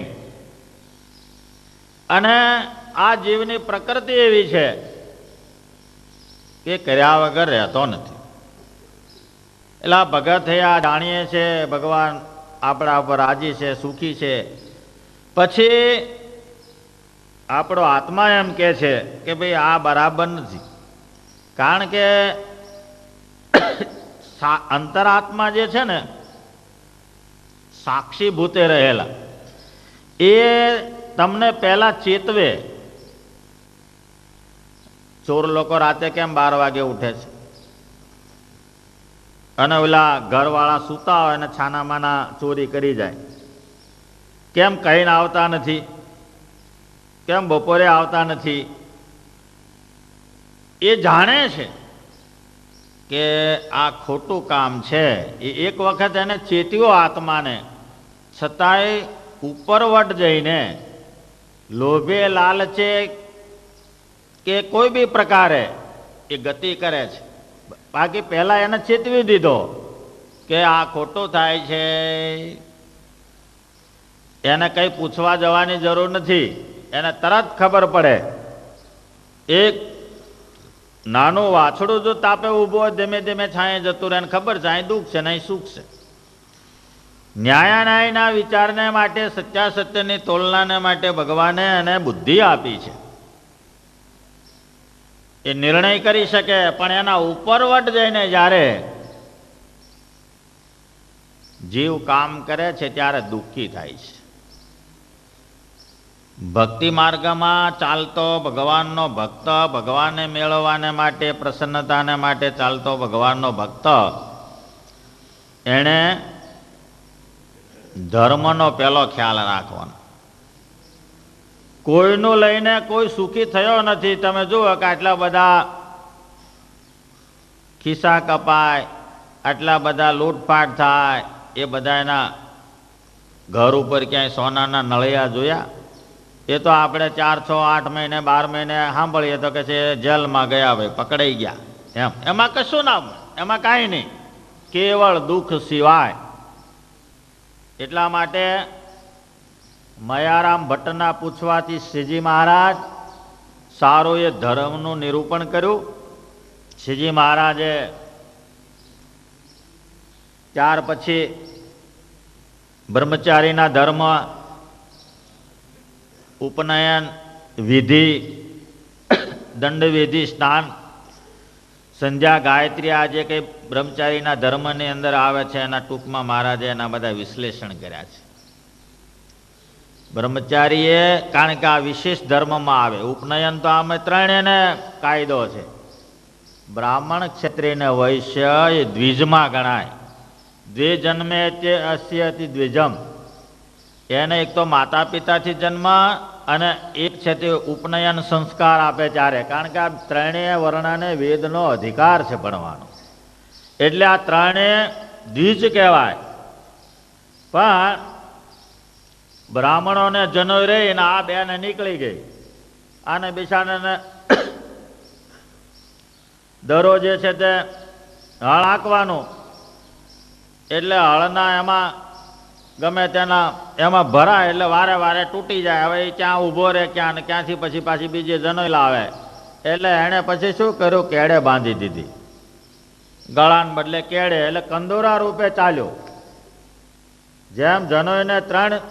Speaker 1: અને આ જીવની પ્રકૃતિ એવી છે કે કર્યા વગર રહેતો નથી. એટલે આ ભગત થયા જાણીએ છે ભગવાન આપણા ઉપર રાજી છે, સુખી છે, પછી આપણો આત્મા એમ કે છે કે ભાઈ આ બરાબર નથી. કારણ કે અંતરાત્મા જે છે ને, સાક્ષી ભૂતે રહેલા, એ તમને પહેલા ચેતવે. ચોર લોકો રાતે કેમ 12 વાગે ઉઠે છે, અને ઓલા ઘરવાળા સૂતા હોય અને છાનામાના ચોરી કરી જાય? કેમ કહીને આવતા નથી? કેમ બપોરે આવતા નથી? એ જાણે છે કે આ ખોટું કામ છે. એ એક વખત એને ચેત્યો આત્માને, છતાંય ઉપરવટ જઈને લોભે લાલચે કે કોઈ બી પ્રકારે એ ગતિ કરે છે. બાકી પહેલા એને ચેતવી દીધો કે આ ખોટું થાય છે, એને કંઈ પૂછવા જવાની જરૂર નથી, એને તરત ખબર પડે. એક નાનું વાછડું જો તાપે ઊભો હોય, ધીમે ધીમે છાંયે જતું રહે, ખબર છે અહીં દુઃખ છે નહીં સુખ છે. ન્યાયાન્યાયના વિચારને માટે, સત્યાસત્યની તોલનાને માટે ભગવાને એને બુદ્ધિ આપી છે. એ નિર્ણય કરી શકે, પણ એના ઉપરવટ જઈને જ્યારે જીવ કામ કરે છે ત્યારે દુઃખી થાય છે. ભક્તિ માર્ગમાં ચાલતો ભગવાનનો ભક્ત, ભગવાનને મેળવવાને માટે, પ્રસન્નતાને માટે ચાલતો ભગવાનનો ભક્ત, એણે ધર્મનો પહેલો ખ્યાલ રાખવાનો. કોઈનું લઈને કોઈ સુખી થયો નથી. તમે જુઓ કે આટલા બધા ખિસ્સા કપાય, આટલા બધા લૂંટફાટ થાય, એ બધા એના ઘર ઉપર ક્યાંય સોનાના નળિયા જોયા? એ તો આપણે 4, 6, 8 મહિને 12 મહિને સાંભળીએ તો કે છે જેલમાં ગયા, ભાઈ પકડાઈ ગયા, એમ. એમાં કશું ના, એમાં કાંઈ નહીં, કેવળ દુઃખ સિવાય. એટલા માટે મયારામ ભટ્ટના પૂછવાથી શ્રીજી મહારાજ સારું એ ધર્મનું નિરૂપણ કર્યું. શ્રીજી મહારાજે ત્યાર પછી બ્રહ્મચારીના ધર્મ, ઉપનયન વિધિ, દંડવિધિ, સ્નાન, સંધ્યા, ગાયત્રી, આ જે કંઈ બ્રહ્મચારીના ધર્મની અંદર આવે છે એના ટૂંકમાં મહારાજે એના બધા વિશ્લેષણ કર્યા છે. બ્રહ્મચારીએ, કારણ કે આ વિશેષ ધર્મમાં આવે. ઉપનયન તો આમે ત્રણેયને કાયદો છે. બ્રાહ્મણ, ક્ષત્રિય ને વૈશ્ય એ દ્વિજમાં ગણાય. દ્વે જન્મે તે અસ્ય અતિ દ્વિજમ. એને એક તો માતા પિતાથી જન્મ, અને એક છે તે ઉપનયન સંસ્કાર આપે ત્યારે. કારણ કે આ ત્રણેય વર્ણને વેદનો અધિકાર છે ભણવાનો, એટલે આ ત્રણેય દ્વિજ કહેવાય. પણ બ્રાહ્મણોને જનોઈ રહીને આ બેને નીકળી ગઈ, આને બિચારાને દરો જે છે તે હળ હાંકવાનું, એટલે હળના એમાં ગમે તેના એમાં ભરાય એટલે વારે વારે તૂટી જાય. હવે એ ક્યાં ઊભો રહે ક્યાં, ને ક્યાંથી પછી પાછી બીજી જનોઈ લાવે. એટલે એણે પછી શું કર્યું, કેડે બાંધી દીધી, ગળાને બદલે કેડે, એટલે કંદોરા રૂપે ચાલ્યો. જેમ જનોઈને 3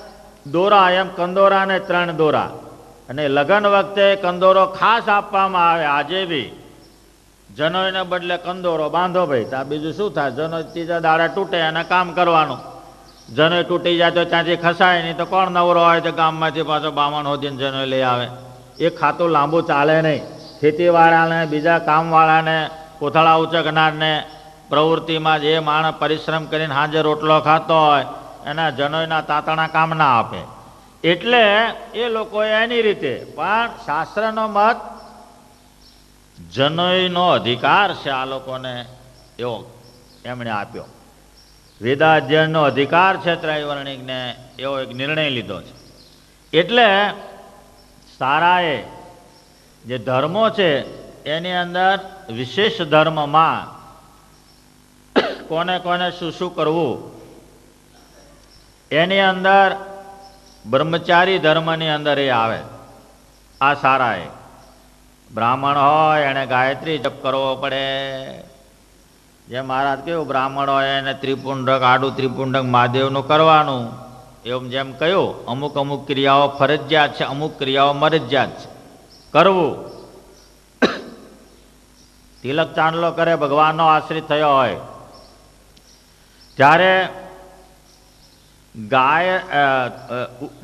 Speaker 1: દોરા એમ કંદોરાને 3 દોરા. અને લગ્ન વખતે કંદોરો ખાસ આપવામાં આવે. આજે બી જનોઈને બદલે કંદોરો બાંધો ભાઈ, તો બીજું શું થાય, જનોઈ ત્રીજા દાડે તૂટે અને કામ કરવાનું. જનોઈ તૂટી જાય તો ત્યાંથી ખસાય નહીં, તો કોણ નવરો હોય તો ગામમાંથી પાછો બામણ હોદીને જનોઈ લઈ આવે. એ ખાતું લાંબુ ચાલે નહીં. ખેતીવાળાને, બીજા કામવાળાને, કોથળા ઉચકનારને, પ્રવૃત્તિમાં જે માણસ પરિશ્રમ કરીને સાંજે રોટલો ખાતો હોય એના જનોઈના તાતણા કામ ના આપે. એટલે એ લોકોએ એની રીતે, પણ શાસ્ત્રનો મત જનોઈનો અધિકાર છે આ લોકોને, એવો એમણે આપ્યો. વેદાધ્યયનનો અધિકાર છે ત્રૈવર્ણિકને, એવો એક નિર્ણય લીધો છે. એટલે સારાએ જે ધર્મો છે એની અંદર વિશેષ ધર્મમાં કોને કોને શું શું કરવું, એની અંદર બ્રહ્મચારી ધર્મની અંદર એ આવે. આ સારાએ બ્રાહ્મણ હોય એને ગાયત્રી જપ કરવો પડે. જેમ મહારાજ કહ્યું, બ્રાહ્મણ હોય એને ત્રિપુંડક, આડું ત્રિપુંડક મહાદેવનું કરવાનું. એવું જેમ કહ્યું, અમુક અમુક ક્રિયાઓ ફરજિયાત છે, અમુક ક્રિયાઓ મરજિયાત છે કરવું. તિલક ચાંદલો કરે, ભગવાનનો આશ્રિત થયો હોય ત્યારે ગાય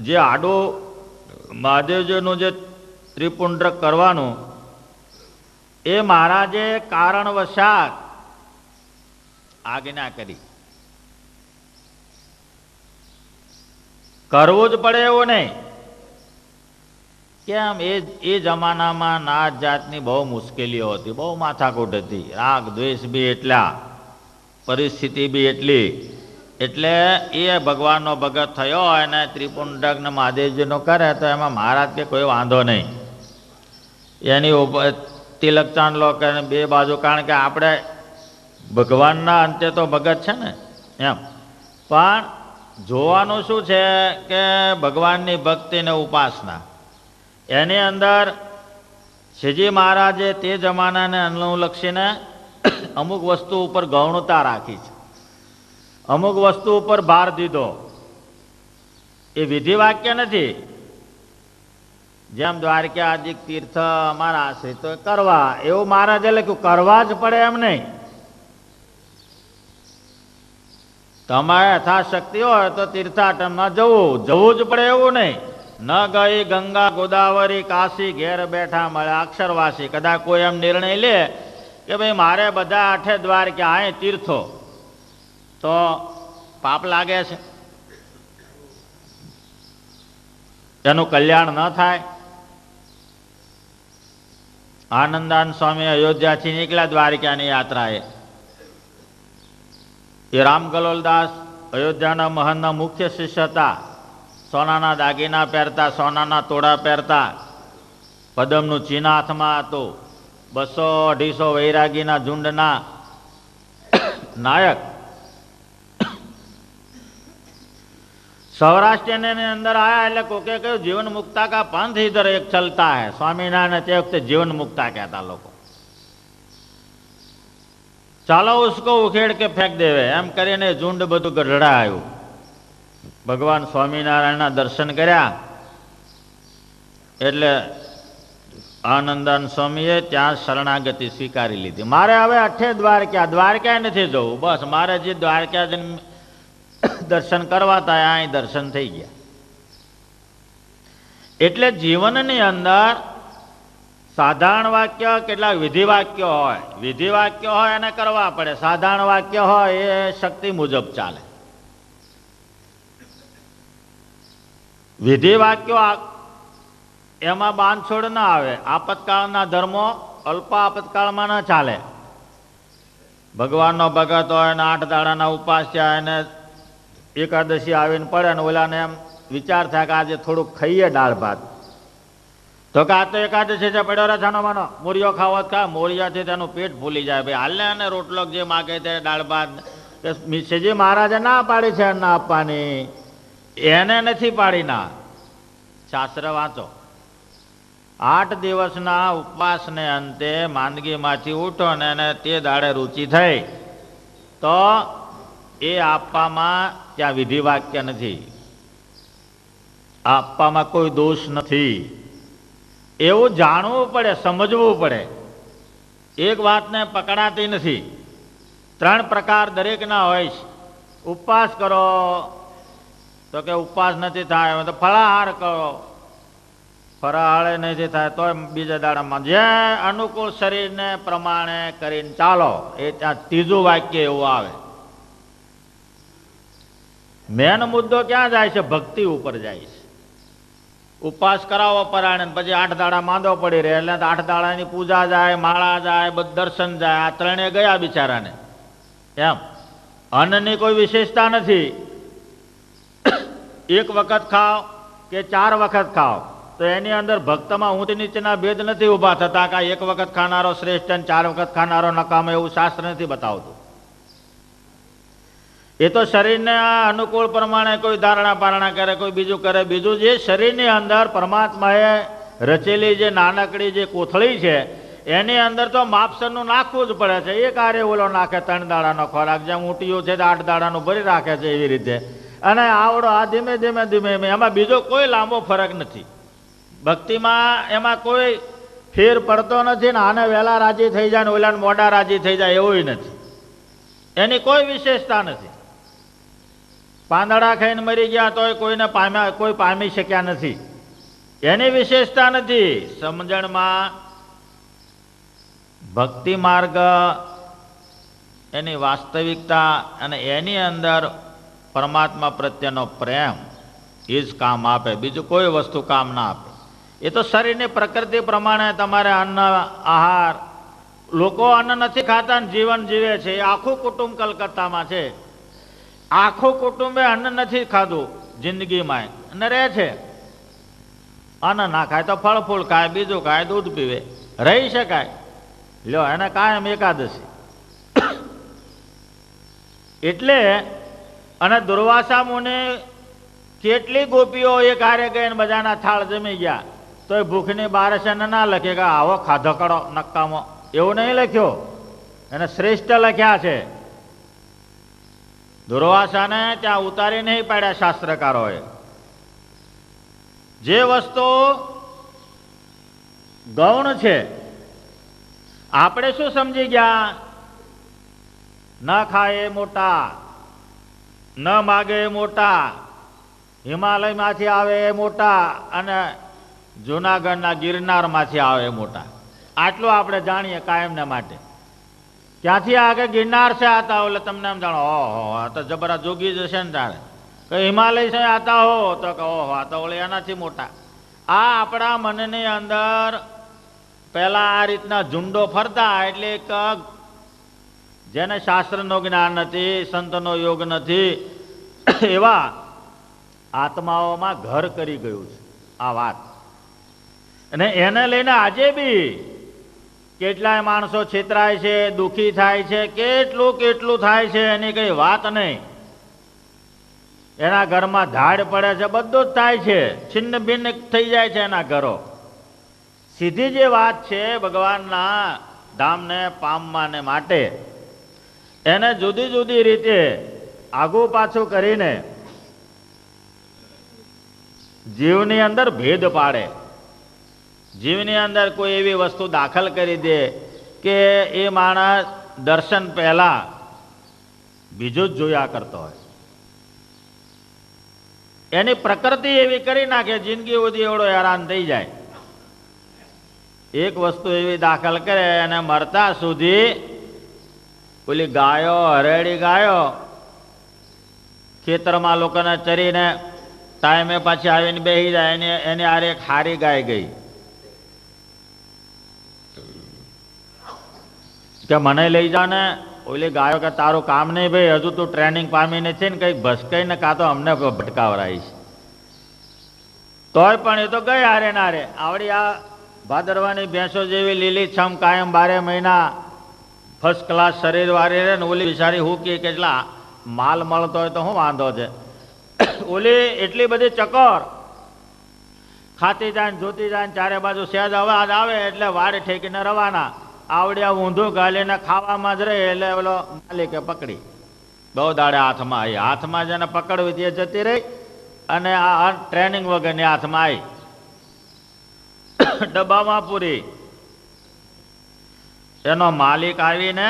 Speaker 1: જે આડું મહાદેવજીનું જે ત્રિપુંડક કરવાનું, એ મહારાજે કારણવશાત આજ્ઞા કરી. કરવું જ પડે એવું નહીં. કેમ, એ જમાનામાં નાત જાતની બહુ મુશ્કેલીઓ હતી, બહુ માથાકૂટ હતી, રાગ દ્વેષ બી એટલા, પરિસ્થિતિ બી એટલી. એટલે એ ભગવાનનો ભગત થયો હોય ને ત્રિપુંડક ને મહાદેવજીનો કરે તો એમાં મહારાજ કે કોઈ વાંધો નહીં. એની ઉપર તિલક ચાંદલો કરે બે બાજુ, કારણ કે આપણે ભગવાનના અંતે તો ભગત છે ને એમ. પણ જોવાનું શું છે કે ભગવાનની ભક્તિ ને ઉપાસના, એની અંદર શ્રીજી મહારાજે તે જમાનાને અનુલક્ષીને અમુક વસ્તુ ઉપર ગૌણતા રાખી છે, અમુક વસ્તુ ઉપર ભાર દીધો. એ વિધિ વાક્ય નથી. જેમ દ્વારકાધિક તીર્થ અમારા આશ્રિતો કરવા, એવું મહારાજે લખ્યું, કરવા જ પડે એમ નહીં. તમારે યથાશક્તિ હોય તો તીર્થાટનમાં જવું જ પડે એવું નહીં. ન ગઈ ગંગા ગોદાવરી કાશી, ઘેર બેઠા મળે અક્ષરવાસી. કદાચ કોઈ એમ નિર્ણય લે કે ભાઈ મારે બધા 8 દ્વારકા અહીં તીર્થો, તો પાપ લાગે છે, એનું કલ્યાણ ન થાય. આનંદાન સ્વામી અયોધ્યાથી નીકળ્યા દ્વારકાની યાત્રાએ. એ રામગલોલદાસ અયોધ્યાના મહંતના મુખ્ય શિષ્ય હતા. સોનાના દાગીના પહેરતા, સોનાના તોડા પહેરતા, પદમનું ચિહ્ન હાથમાં હતું. 200-250 વૈરાગીના ઝુંડના નાયક. સૌરાષ્ટ્રની અંદર આયા એટલે કોકે કહ્યું જીવન મુક્તા કા पंथ इधर एक चलता है. સ્વામિનારાયણ તે વખતે જીવન મુક્તા કહેતા લોકો. ચાલો ઉસકો ઉખેડ કે ફેંક દેવે, એમ કરીને ઝુંડ બધું ગઢડાયું. ભગવાન સ્વામિનારાયણના દર્શન કર્યા એટલે આનંદાન સ્વામીએ ત્યાં શરણાગતિ સ્વીકારી લીધી. મારે હવે 8 દ્વારકા નથી જવું, બસ મારે જે દ્વારકા દર્શન કરવા હતા અહીં દર્શન થઈ ગયા. એટલે જીવનની અંદર સાધારણ વાક્ય, કેટલાક વિધિ વાક્ય હોય, વિધિ વાક્ય હોય એને કરવા પડે. સાધારણ વાક્ય હોય એ શક્તિ મુજબ ચાલે. વિધિ વાક્યો એમાં બાંધછોડ ના આવે. આપતકાળના ધર્મો અલ્પ આપતકાળમાં ન ચાલે. ભગવાનનો ભગત હોય ને 8 દાડાના ઉપાસ્યા, એને એકાદશી આવીને પડે ને ઓલાને એમ વિચાર થાય કે આજે થોડુંક ખાઈએ દાળ ભાત, તો કે આ તો એકાદશી છે, પડ્યો રહે છાનો માનો, મોરિયો ખાવો ખા, મોરિયાથી તેનું પેટ ભૂલી જાય. ભાઈ હાલને અને રોટલો જે માગે તે દાળ ભાત. શ્રીજી મહારાજે ના પાડી છે અન્ન આપવાની, એને નથી પાડી ના. શાસ્ત્ર વાંચો. 8 દિવસના ઉપવાસને અંતે માંદગીમાંથી ઉઠો ને એને તે દાડે રુચિ થઈ તો એ આપવામાં ત્યાં વિધિ વાક્ય નથી, આપવામાં કોઈ દોષ નથી. એવું જાણવું પડે, સમજવું પડે. એક વાતને પકડાતી નથી. 3 પ્રકાર દરેકના હોય છે. ઉપવાસ કરો તો કે ઉપવાસ નથી થાય તો ફળાહાર કરો, ફળાહારે નથી થાય તો બીજા દાડામાં જે અનુકૂળ શરીરને પ્રમાણે કરીને ચાલો. એ ત્યાં ત્રીજું વાક્ય એવું આવે. મેન મુદ્દો ક્યાં જાય છે? ભક્તિ ઉપર જાય છે. ઉપવાસ કરાવો પરાણે, પછી 8 દાડા માંદો પડી રહે એટલે 8 દાડાની પૂજા જાય, માળા જાય, દર્શન જાય. આ 3 ગયા બિચારાને. એમ અન્નની કોઈ વિશેષતા નથી. 1 વખત ખાઓ કે 4 વખત ખાઓ તો એની અંદર ભક્તમાં ઊંચ નીચેના ભેદ નથી ઊભા થતા. કે 1 વખત ખાનારો શ્રેષ્ઠ અને 4 વખત ખાનારો નકામો, એવું શાસ્ત્ર નથી બતાવતું. એ તો શરીરને અનુકૂળ પ્રમાણે કોઈ ધારણા પારણા કરે, કોઈ બીજું કરે. બીજું જે શરીરની અંદર પરમાત્માએ રચેલી જે નાનકડી જે કોથળી છે એની અંદર તો માપસરનું નાખવું જ પડે છે. એક આરે ઓલો નાખે 3 દાડાનો ખોરાક, જેમ ઊંટિયું છે 8 દાડાનું ભરી રાખે છે એવી રીતે. અને આવડો આ ધીમે ધીમે ધીમે એમાં બીજો કોઈ લાંબો ફરક નથી. ભક્તિમાં એમાં કોઈ ફેર પડતો નથી ને આને વહેલા રાજી થઈ જાય ને ઓલાને મોડા રાજી થઈ જાય એવું નથી. એની કોઈ વિશેષતા નથી. પાંદડા ખાઈને મરી ગયા તોય કોઈને કોઈ પામી શક્યા નથી. એની વિશેષતા નથી. સમજણમાં ભક્તિ માર્ગ, એની વાસ્તવિકતા અને એની અંદર પરમાત્મા પ્રત્યેનો પ્રેમ એ જ કામ આપે, બીજું કોઈ વસ્તુ કામ ના આપે. એ તો શરીરની પ્રકૃતિ પ્રમાણે તમારે અન્ન આહાર, લોકો અન્ન નથી ખાતા ને જીવન જીવે છે. એ આખું કુટુંબ કલકત્તામાં છે, આખું કુટુંબે અન્ન નથી ખાધું જિંદગીમાં અને રહે છે. અન્ન ના ખાય તો ફળ ફૂલ ખાય, બીજું ખાય, દૂધ પીવે, રહી શકાય. લ્યો એને કાયમ એકાદશી. એટલે અને દુર્વાસા મુનિ કેટલી ગોપીઓ એક હારે ગઈને બધાના થાળ જમી ગયા તો એ ભૂખની બારસે ના લખે કે આવો ખાધો કરો નક્કામો, એવું નહીં લખ્યો. એને શ્રેષ્ઠ લખ્યા છે. દુર્વાસાને ત્યાં ઉતારી નહીં પાડ્યા શાસ્ત્રકારોએ. જે વસ્તુ ગૌણ છે આપણે શું સમજી ગયા? ન ખાય એ મોટા, ન માગે એ મોટા, હિમાલયમાંથી આવે એ મોટા અને જુનાગઢના ગિરનારમાંથી આવે એ મોટા. આટલું આપણે જાણીએ કાયમને માટે. ક્યાંથી આગળ ગિરનાર से आता हो એટલે તમને એમ જાણો ઓહો આ તો જબરા જોગી જશે ને તારે. કઈ હિમાલય से आता हो તો કે ઓહો આ તો ઓલે એનાથી મોટા. આ આપણા મનની અંદર પહેલા આ રીતના ઝુંડો ફરતા, એટલે એક જેને શાસ્ત્રનું જ્ઞાન નથી, સંતનો યોગ નથી, એવા આત્માઓમાં ઘર કરી ગયું છે આ વાત. અને એને લઈને આજે બી કેટલાય માણસો છેતરાય છે, દુઃખી થાય છે, કેટલું થાય છે એની કઈ વાત નહીં. એના ઘરમાં ધાડ પડે છે, બધું જ થાય છે, છિન્ન ભિન્ન થઈ જાય છે એના ઘરો. સીધી જે વાત છે ભગવાનના ધામને પામવાને માટે એને જુદી જુદી રીતે આગુ પાછું કરીને જીવની અંદર ભેદ પાડે. જીવની અંદર કોઈ એવી વસ્તુ દાખલ કરી દે કે એ માણસ દર્શન પહેલા બીજું જ જોયા કરતો હોય. એની પ્રકૃતિ એવી કરી નાખે જિંદગી સુધી એવડો હેરાન થઈ જાય. એક વસ્તુ એવી દાખલ કરે અને મરતા સુધી પેલી ગાયો, હરેડી ગાયો ખેતરમાં લોકોને ચરીને ટાઈમે પાછી આવીને બેસી જાય. એની આરે એક હારી ગાય ગઈ કે મને લઈ જા ને. ઓલી ગાયો કે તારું કામ નહીં ભાઈ, હજુ તું ટ્રેનિંગ પામીને છે ને કંઈક ભસકાઈને કાં તો અમને ભટકાવરાઈશ. તોય પણ એ તો ગઈ હારે ના રે. આવડી આ ભાદરવાની ભેંસો જેવી લીલી છમ કાયમ 12 મહિના ફર્સ્ટ ક્લાસ શરીર વાળી રે ને ઓલી બિચારી હું કે કેટલા માલ મળતો હોય તો શું વાંધો છે. ઓલી એટલી બધી ચકોર ખાતી જાય ને જોતી જાય ને ચારે બાજુ સહેજ અવાજ આવે એટલે વાડ ઠેકીને રવાના. આવડ્યા ઊંધું ગાલીને ખાવામાં જ રહે એટલે ઓલો માલિકે પકડી બહુ દાડે હાથમાં આવી. હાથમાં જેને પકડવી તે જતી રહી અને આ ટ્રેનિંગ વગરની હાથમાં આવી ડબ્બામાં પૂરી. એનો માલિક આવીને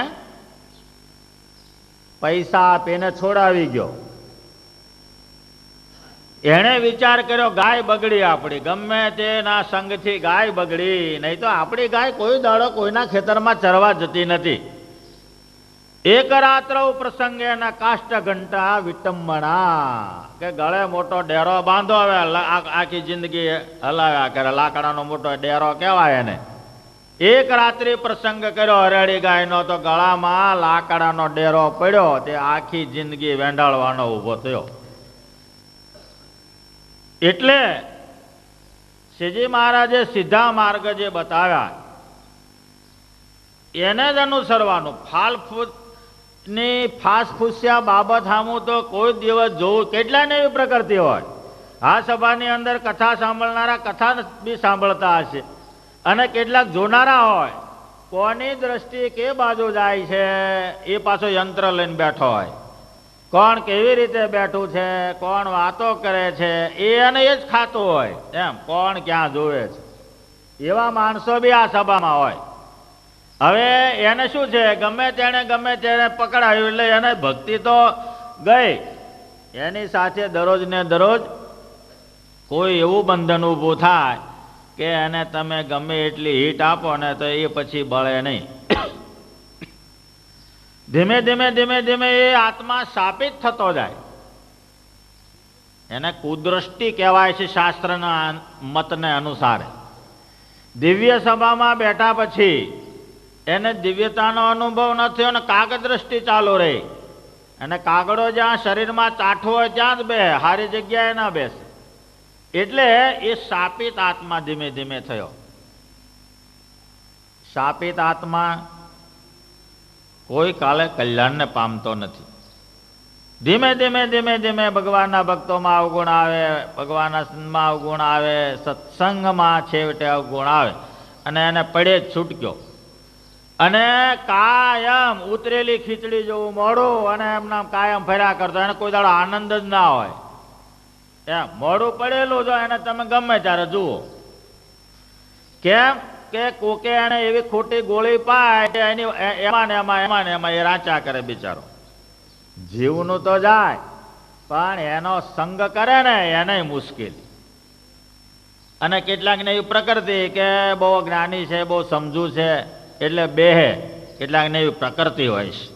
Speaker 1: પૈસા આપીને છોડાવી ગયો. એણે વિચાર કર્યો ગાય બગડી આપણી, ગમે તેના સંગથી ગાય બગડી, નહીં તો આપણી ગાય કોઈ દાડો કોઈના ખેતરમાં ચરવા જતી નથી. એક રાત્ર પ્રસંગે એના કાષ્ટ ઘંટા વિટંબણા કે ગળે મોટો ડેરો બાંધો. હવે આખી જિંદગી હલાવ્યા કરે, લાકડાનો મોટો ડેરો કહેવાય એને. એક રાત્રિ પ્રસંગ કર્યો હરેડી ગાયનો તો ગળામાં લાકડાનો ડેરો પડ્યો. તે આખી જિંદગી વેંડાળવાનો ઉભો થયો. એટલે શ્રીજી મહારાજે સીધા માર્ગ જે બતાવ્યા એને જ અનુસરવાનું. ફાલફૂટની ફાસફૂસ્યા બાબત સામું તો કોઈ દિવસ જોવું. કેટલાને એવી પ્રકૃતિ હોય. આ સભાની અંદર કથા સાંભળનારા કથા બી સાંભળતા હશે અને કેટલાક જોનારા હોય. કોની દ્રષ્ટિ કે બાજુ જાય છે એ પાછો યંત્ર લઈને બેઠો હોય. કોણ કેવી રીતે બેઠું છે, કોણ વાતો કરે છે એ અને એ જ ખાતું હોય. એમ કોણ ક્યાં જોવે છે એવા માણસો બી આ સભામાં હોય. હવે એને શું છે, ગમે તેને પકડાયું એટલે એને ભક્તિ તો ગઈ. એની સાથે દરરોજ ને દરરોજ કોઈ એવું બંધન ઊભું થાય કે એને તમે ગમે એટલી હીટ આપો ને તો એ પછી બળે નહીં. ધીમે ધીમે એ આત્મા શાપિત થતો જાય. એને કુદ્રષ્ટિ કહેવાય છે શાસ્ત્રના મતને અનુસાર. દિવ્ય સભામાં બેઠા પછી એને દિવ્યતાનો અનુભવ ન થયો ને કાગળ દ્રષ્ટિ ચાલુ રહી. અને કાગડો જ્યાં શરીરમાં ચાઠવો હોય ત્યાં જ બે, સારી જગ્યાએ ના બેસે. એટલે એ શાપિત આત્મા ધીમે ધીમે થયો. શાપિત આત્મા કોઈ કાલે કલ્યાણને પામતો નથી. ધીમે ધીમે ભગવાનના ભક્તોમાં અવગુણ આવે, ભગવાનના સંતમાં અવગુણ આવે, સત્સંગમાં છેવટે અવગુણ આવે અને એને પડે જ છૂટક્યો. અને કાયમ ઉતરેલી ખીચડી જેવું મોડું અને એમના કાયમ ફર્યા કરતો. એને કોઈ દાડો આનંદ જ ના હોય. એમ મોડું પડેલું જો એને તમે ગમે ત્યારે જુઓ. કેમ કે કોકે એને એવી ખોટી ગોળી પાય એની એમાં એ રાચા કરે બિચારો. જીવનું તો જાય પણ એનો સંગ કરે ને એને મુશ્કેલી. અને કેટલાક ને એવી પ્રકૃતિ કે બહુ જ્ઞાની છે, બહુ સમજુ છે એટલે બેહે. કેટલાક ને એવી પ્રકૃતિ હોય છે.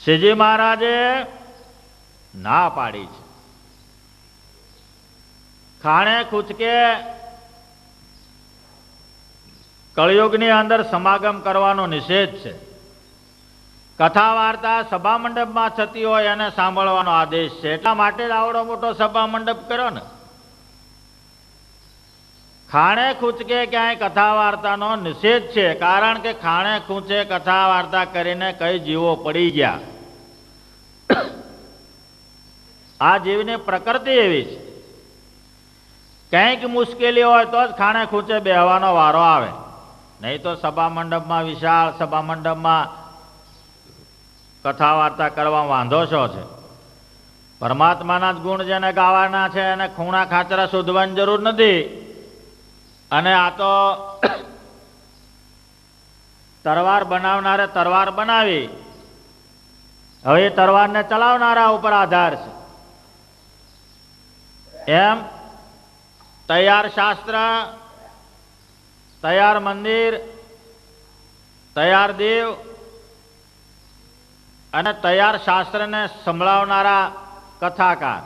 Speaker 1: શ્રીજી મહારાજે ના પાડી છે. ખાણે ખૂચકે કળયુગની અંદર સમાગમ કરવાનો નિષેધ છે. કથા વાર્તા સભા મંડપમાં થતી હોય એને સાંભળવાનો આદેશ છે. એટલા માટે જ આવડો મોટો સભા મંડપ કર્યો ને. ખાણે ખૂંચકે ક્યાંય કથા વાર્તાનો નિષેધ છે. કારણ કે ખાણે ખૂંચે કથા વાર્તા કરીને કઈ જીવો પડી ગયા. આ જીવની પ્રકૃતિ એવી છે. કંઈક મુશ્કેલી હોય તો જ ખાણે ખૂંચે બેહવાનો વારો આવે. નહીં તો સભા મંડપમાં, વિશાળ સભા મંડપમાં કથા વાર્તા કરવા વાંધો શો છે? પરમાત્માના જ ગુણ જેને ગાવાના છે એને ખૂણા ખાચરા શોધવાની જરૂર નથી. અને આ તો તરવાર બનાવનારે તરવાર બનાવી, હવે એ તરવારને ચલાવનારા ઉપર આધાર છે. એમ તૈયાર શાસ્ત્ર, તૈયાર મંદિર, તૈયાર દેવ અને તૈયાર શાસ્ત્રને સંભળાવનારા કથાકાર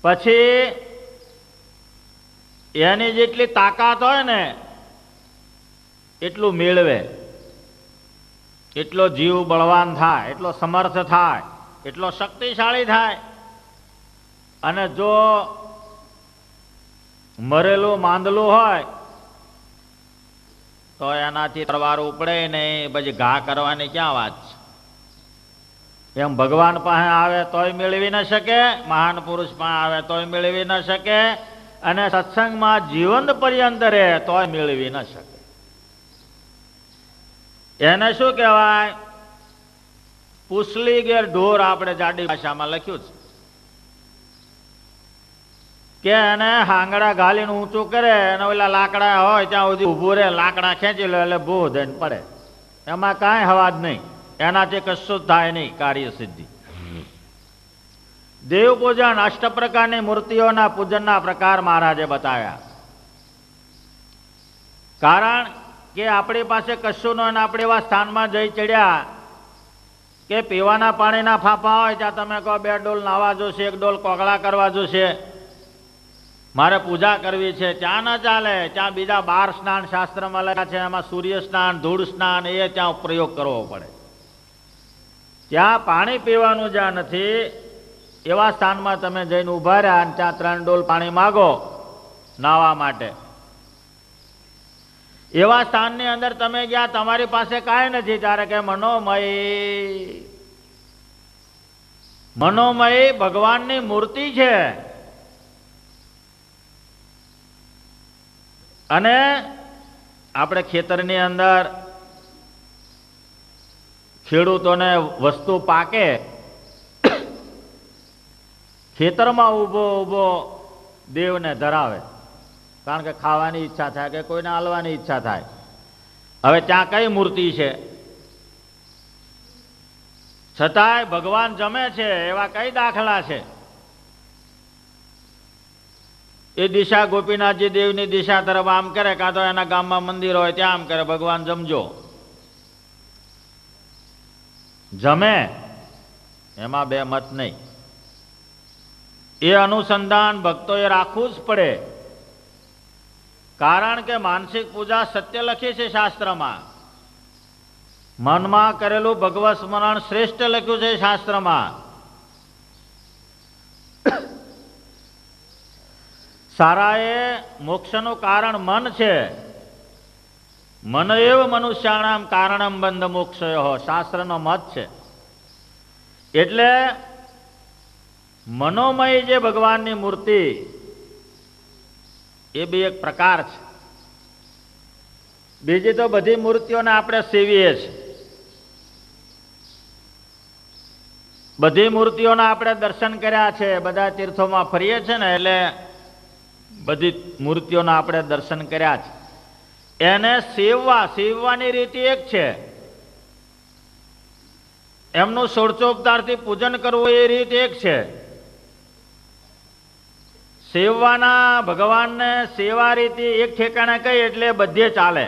Speaker 1: પછી એની જેટલી તાકાત હોય ને એટલું મેળવે, એટલો જીવ બળવાન થાય, એટલો સમર્થ થાય, એટલો શક્તિશાળી થાય. અને જો મરેલું માંદલું હોય તો એનાથી તરવાર ઉપડે નહીં, પછી ઘા કરવાની ક્યાં વાત છે? એમ ભગવાન પાસે આવે તોય મેળવી ન શકે, મહાન પુરુષ પાસે આવે તોય મેળવી ન શકે, અને સત્સંગમાં જીવન પર્યંત રહે તોય મેળવી ન શકે. એને શું કહેવાય? પૂછલી ઘેર ઢોર, આપણે જાડી ભાષામાં લખ્યું છે કે એને હાંગડા ઘાલીને ઊંચું કરે અને ઓલા લાકડા હોય ત્યાં સુધી ઊભું રહે, લાકડા ખેંચી લે એટલે ભૂ દઈને પડે, એમાં કાંઈ હવાજ નહીં, એનાથી કશું જ થાય નહીં કાર્ય સિદ્ધિ. દેવ પૂજન, અષ્ટ પ્રકારની મૂર્તિઓના પૂજનના પ્રકાર મહારાજે બતાવ્યા. કારણ કે આપણી પાસે કશું ન, આપણે એવા સ્થાનમાં જઈ ચડ્યા કે પીવાના પાણીના ફાંફા હોય ત્યાં તમે કહો 2 ડોલ નાવા જોશે, 1 ડોલ કોગળા કરવા જોશે, મારે પૂજા કરવી છે, ત્યાં ન ચાલે. ત્યાં બીજા 12 સ્નાન શાસ્ત્રમાં લખ્યા છે, એમાં સૂર્ય સ્નાન, ધૂળ સ્નાન, એ ત્યાં પ્રયોગ કરવો પડે. ત્યાં પાણી પીવાનું જ્યાં નથી એવા સ્થાનમાં તમે જઈને ઉભા રહ્યા અને ત્યાં 3 ડોલ પાણી માગો નાવા માટે, એવા સ્થાનની અંદર તમે ગયા, તમારી પાસે કાંઈ નથી, ત્યારે કે મનોમય ભગવાનની મૂર્તિ છે. અને આપણે ખેતરની અંદર ખેડૂતોને વસ્તુ પાકે, ખેતરમાં ઊભો દેવને ધરાવે, કારણ કે ખાવાની ઈચ્છા થાય કે કોઈને હાલવાની ઈચ્છા થાય. હવે ત્યાં કઈ મૂર્તિ છે? છતાંય ભગવાન જમે છે, એવા કઈ દાખલા છે? એ દિશા ગોપીનાથજી દેવની દિશા તરફ આમ કરે, કાં તો એના ગામમાં મંદિર હોય ત્યાં આમ કરે, ભગવાન જમજો. જમે એમાં બે મત નહીં. એ અનુસંધાન ભક્તોએ રાખવું જ પડે, કારણ કે માનસિક પૂજા સત્ય લખી છે શાસ્ત્રમાં, મનમાં કરેલું ભગવત સ્મરણ શ્રેષ્ઠ લખ્યું છે શાસ્ત્રમાં. સારા એ મોક્ષનું કારણ મન છે. મન એવ મનુષ્યાણામ કારણમ બંધ મોક્ષયો, શાસ્ત્રનો મત છે. એટલે મનોમય જે ભગવાનની મૂર્તિ, એ બી એક પ્રકાર છે. બીજી તો બધી મૂર્તિઓને આપણે સેવીએ છીએ, બધી મૂર્તિઓના આપણે દર્શન કર્યા છે, બધા તીર્થોમાં ફરીએ છીએ ને, એટલે બધી મૂર્તિઓના આપણે દર્શન કર્યા છે. એને સેવવાની રીતિ એક છે, એમનું ષોડશોપચારથી પૂજન કરવું એ રીત એક છે. સેવવાના ભગવાનને સેવા રીતિ એક ઠેકાણે કઈ એટલે બધે ચાલે.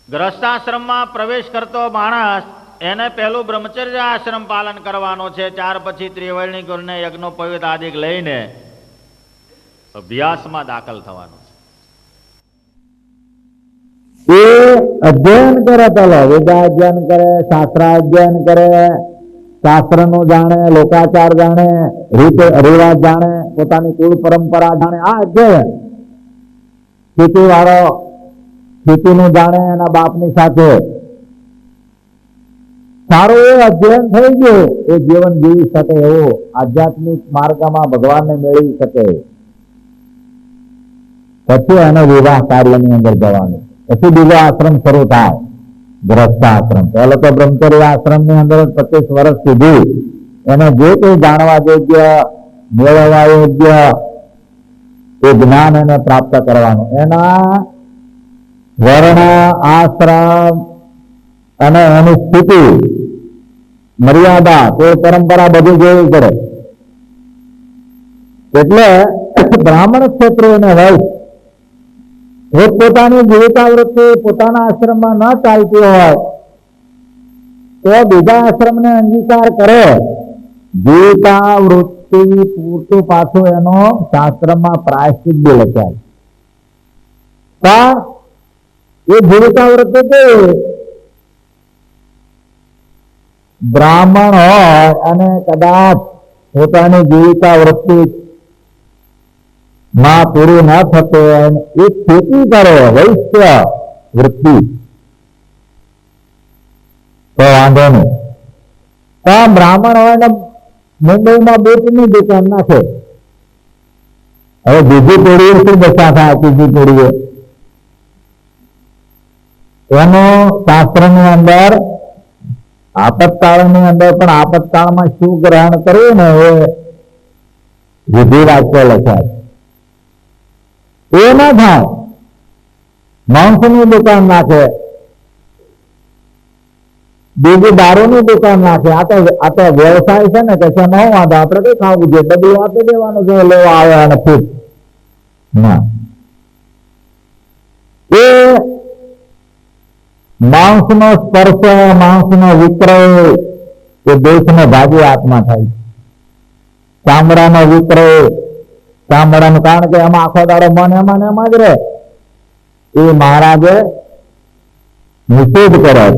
Speaker 1: ગ્રસ્તાશ્રમમાં પ્રવેશ કરતો માણસ, એને પહેલું બ્રહ્મચર્ય આશ્રમ પાલન કરવાનો છે, ત્યાર પછી ત્રિવર્ણી ગુણને યજ્ઞોપવિત આદિક લઈને અભ્યાસમાં દાખલ થવાનું છે.
Speaker 2: એ અધ્યયન કરે, પેલો વેદાધ્યયન કરે, શાસ્ત્રાધ્યયન કરે, શાસ્ત્રનું જાણે, લોકાચાર જાણે, રીત રિવાજ જાણે, પોતાની કુળ પરંપરા જાણે. આ અધ્યયન. ખેતી વાળો ખેતીનું જાણે એના બાપની સાથે, સારું એ અધ્યયન થઈ ગયું, એ જીવન જીવી શકે એવો આધ્યાત્મિક માર્ગમાં ભગવાનને મેળવી શકે. પછી એને વિવાહ કાર્યની અંદર જવાનું, પછી બીજો આશ્રમ શરૂ થાય, ગ્રસ્થ આશ્રમ. પહેલો તો બ્રહ્મચર્ય આશ્રમ ની અંદર 25 વર્ષ સુધી એને જે કોઈ જાણવા યોગ્ય, મેળવવા યોગ્ય એ જ્ઞાન એને પ્રાપ્ત કરવાનું. એના વર્ણ, આશ્રમ અને એની સ્થિતિ, મર્યાદા, કોઈ પરંપરા બધી જોવી પડે. એટલે બ્રાહ્મણ ક્ષત્રિયને વૈશ્ય પોતાની જીવિકાવૃત્તિ પોતાના આશ્રમમાં ન ચાલતી હોય તો બીજા આશ્રમને અંગીકાર કરે. જીવિકાવૃત્તિ પૂરતું પાછું એનો શાસ્ત્રમાં પ્રાયશ્ચિત બી લખ્યા. પણ એ જીવિકાવૃત્તિ કેવી? બ્રાહ્મણ હોય અને કદાચ પોતાની જીવિકા વૃત્તિ માં પૂરી ન થતો હોય એ ખેતી કરે વૈશ્ય વૃત્તિ તો વાંધો નહીં. પણ બ્રાહ્મણ હોય ને મુંબઈમાં બૂટની દુકાન નાખે, હવે બીજી પેઢીએ શું દશા થાય? ત્રીજી પેઢીએ એનો શાસ્ત્રની અંદર આપતકાળની અંદર પણ આપતકાળમાં શું ગ્રહણ કરવું ને એ વિધિ વાક્ય લખ્યા છે. એ ના થાય. માંસની દુકાન નાખે, બીજી દારૂની દુકાન નાખે. આ તો વ્યવસાય છે ને કે છે ન વાંધો, આપણે કઈ ખાવું જોઈએ, બધું આપી દેવાનું છે લેવા આવે અને ખુદ ના. એ માંસનો સ્પર્શ, માંસનો વિક્રય એ દેશને ભાગી આત્મા થાય. ચામડાનો વિક્રય, ચામડાનું, કારણ કે એમાં આખો દાડો મન એમાં ને એમાં જ રહે. એ મહારાજે નિષેધ કર્યો.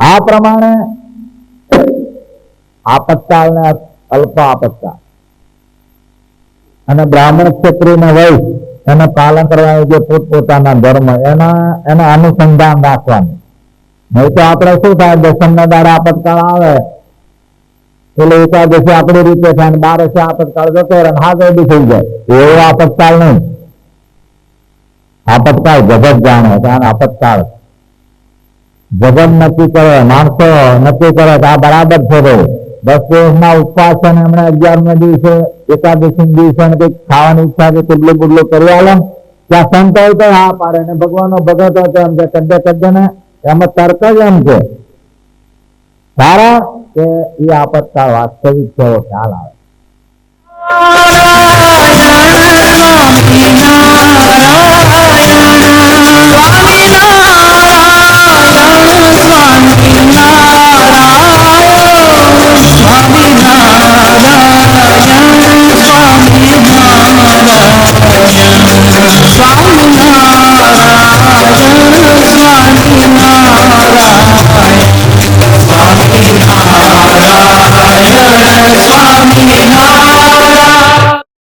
Speaker 2: આ પ્રમાણે આપતકાળ ને અલ્પ આપતકાળ અને બ્રાહ્મણ ક્ષત્રિય વૈશ્ય એને પાલન કરવાનું જે પોતપોતાના ધર્મ એને અનુસંધાન રાખવાનું. નહીં તો આપણે શું થાય, દસમના દાડે આપતકાળ આવે એટલે એકાદશી આપણી રીતે થાય ને 12 આપતકાળ જતો રહે ને હાથ અડી થઈ જાય. એવો આપતકાળ નહીં. આપતકાળ જગત જાણે છે. આપતકાળ જગત નક્કી કરે, માણસો નક્કી કરે કે આ બરાબર છે. 10 દિવસના ઉપવાસ છે ને એમણે 11મે દિવસે એકાદશી દિવસે કઈક ખાવાની ઈચ્છા છે, કુડલું બુડલું કરી આલે, ત્યાં સંત હોય તો હા પાડે ને ભગવાનનો ભગત હોય તો એમ કે કદ્દે ને એમાં તર્ક જ એમ છે. કારણ કે એ આપતકાળ વાસ્તવિક છે એવો ખ્યાલ આવે.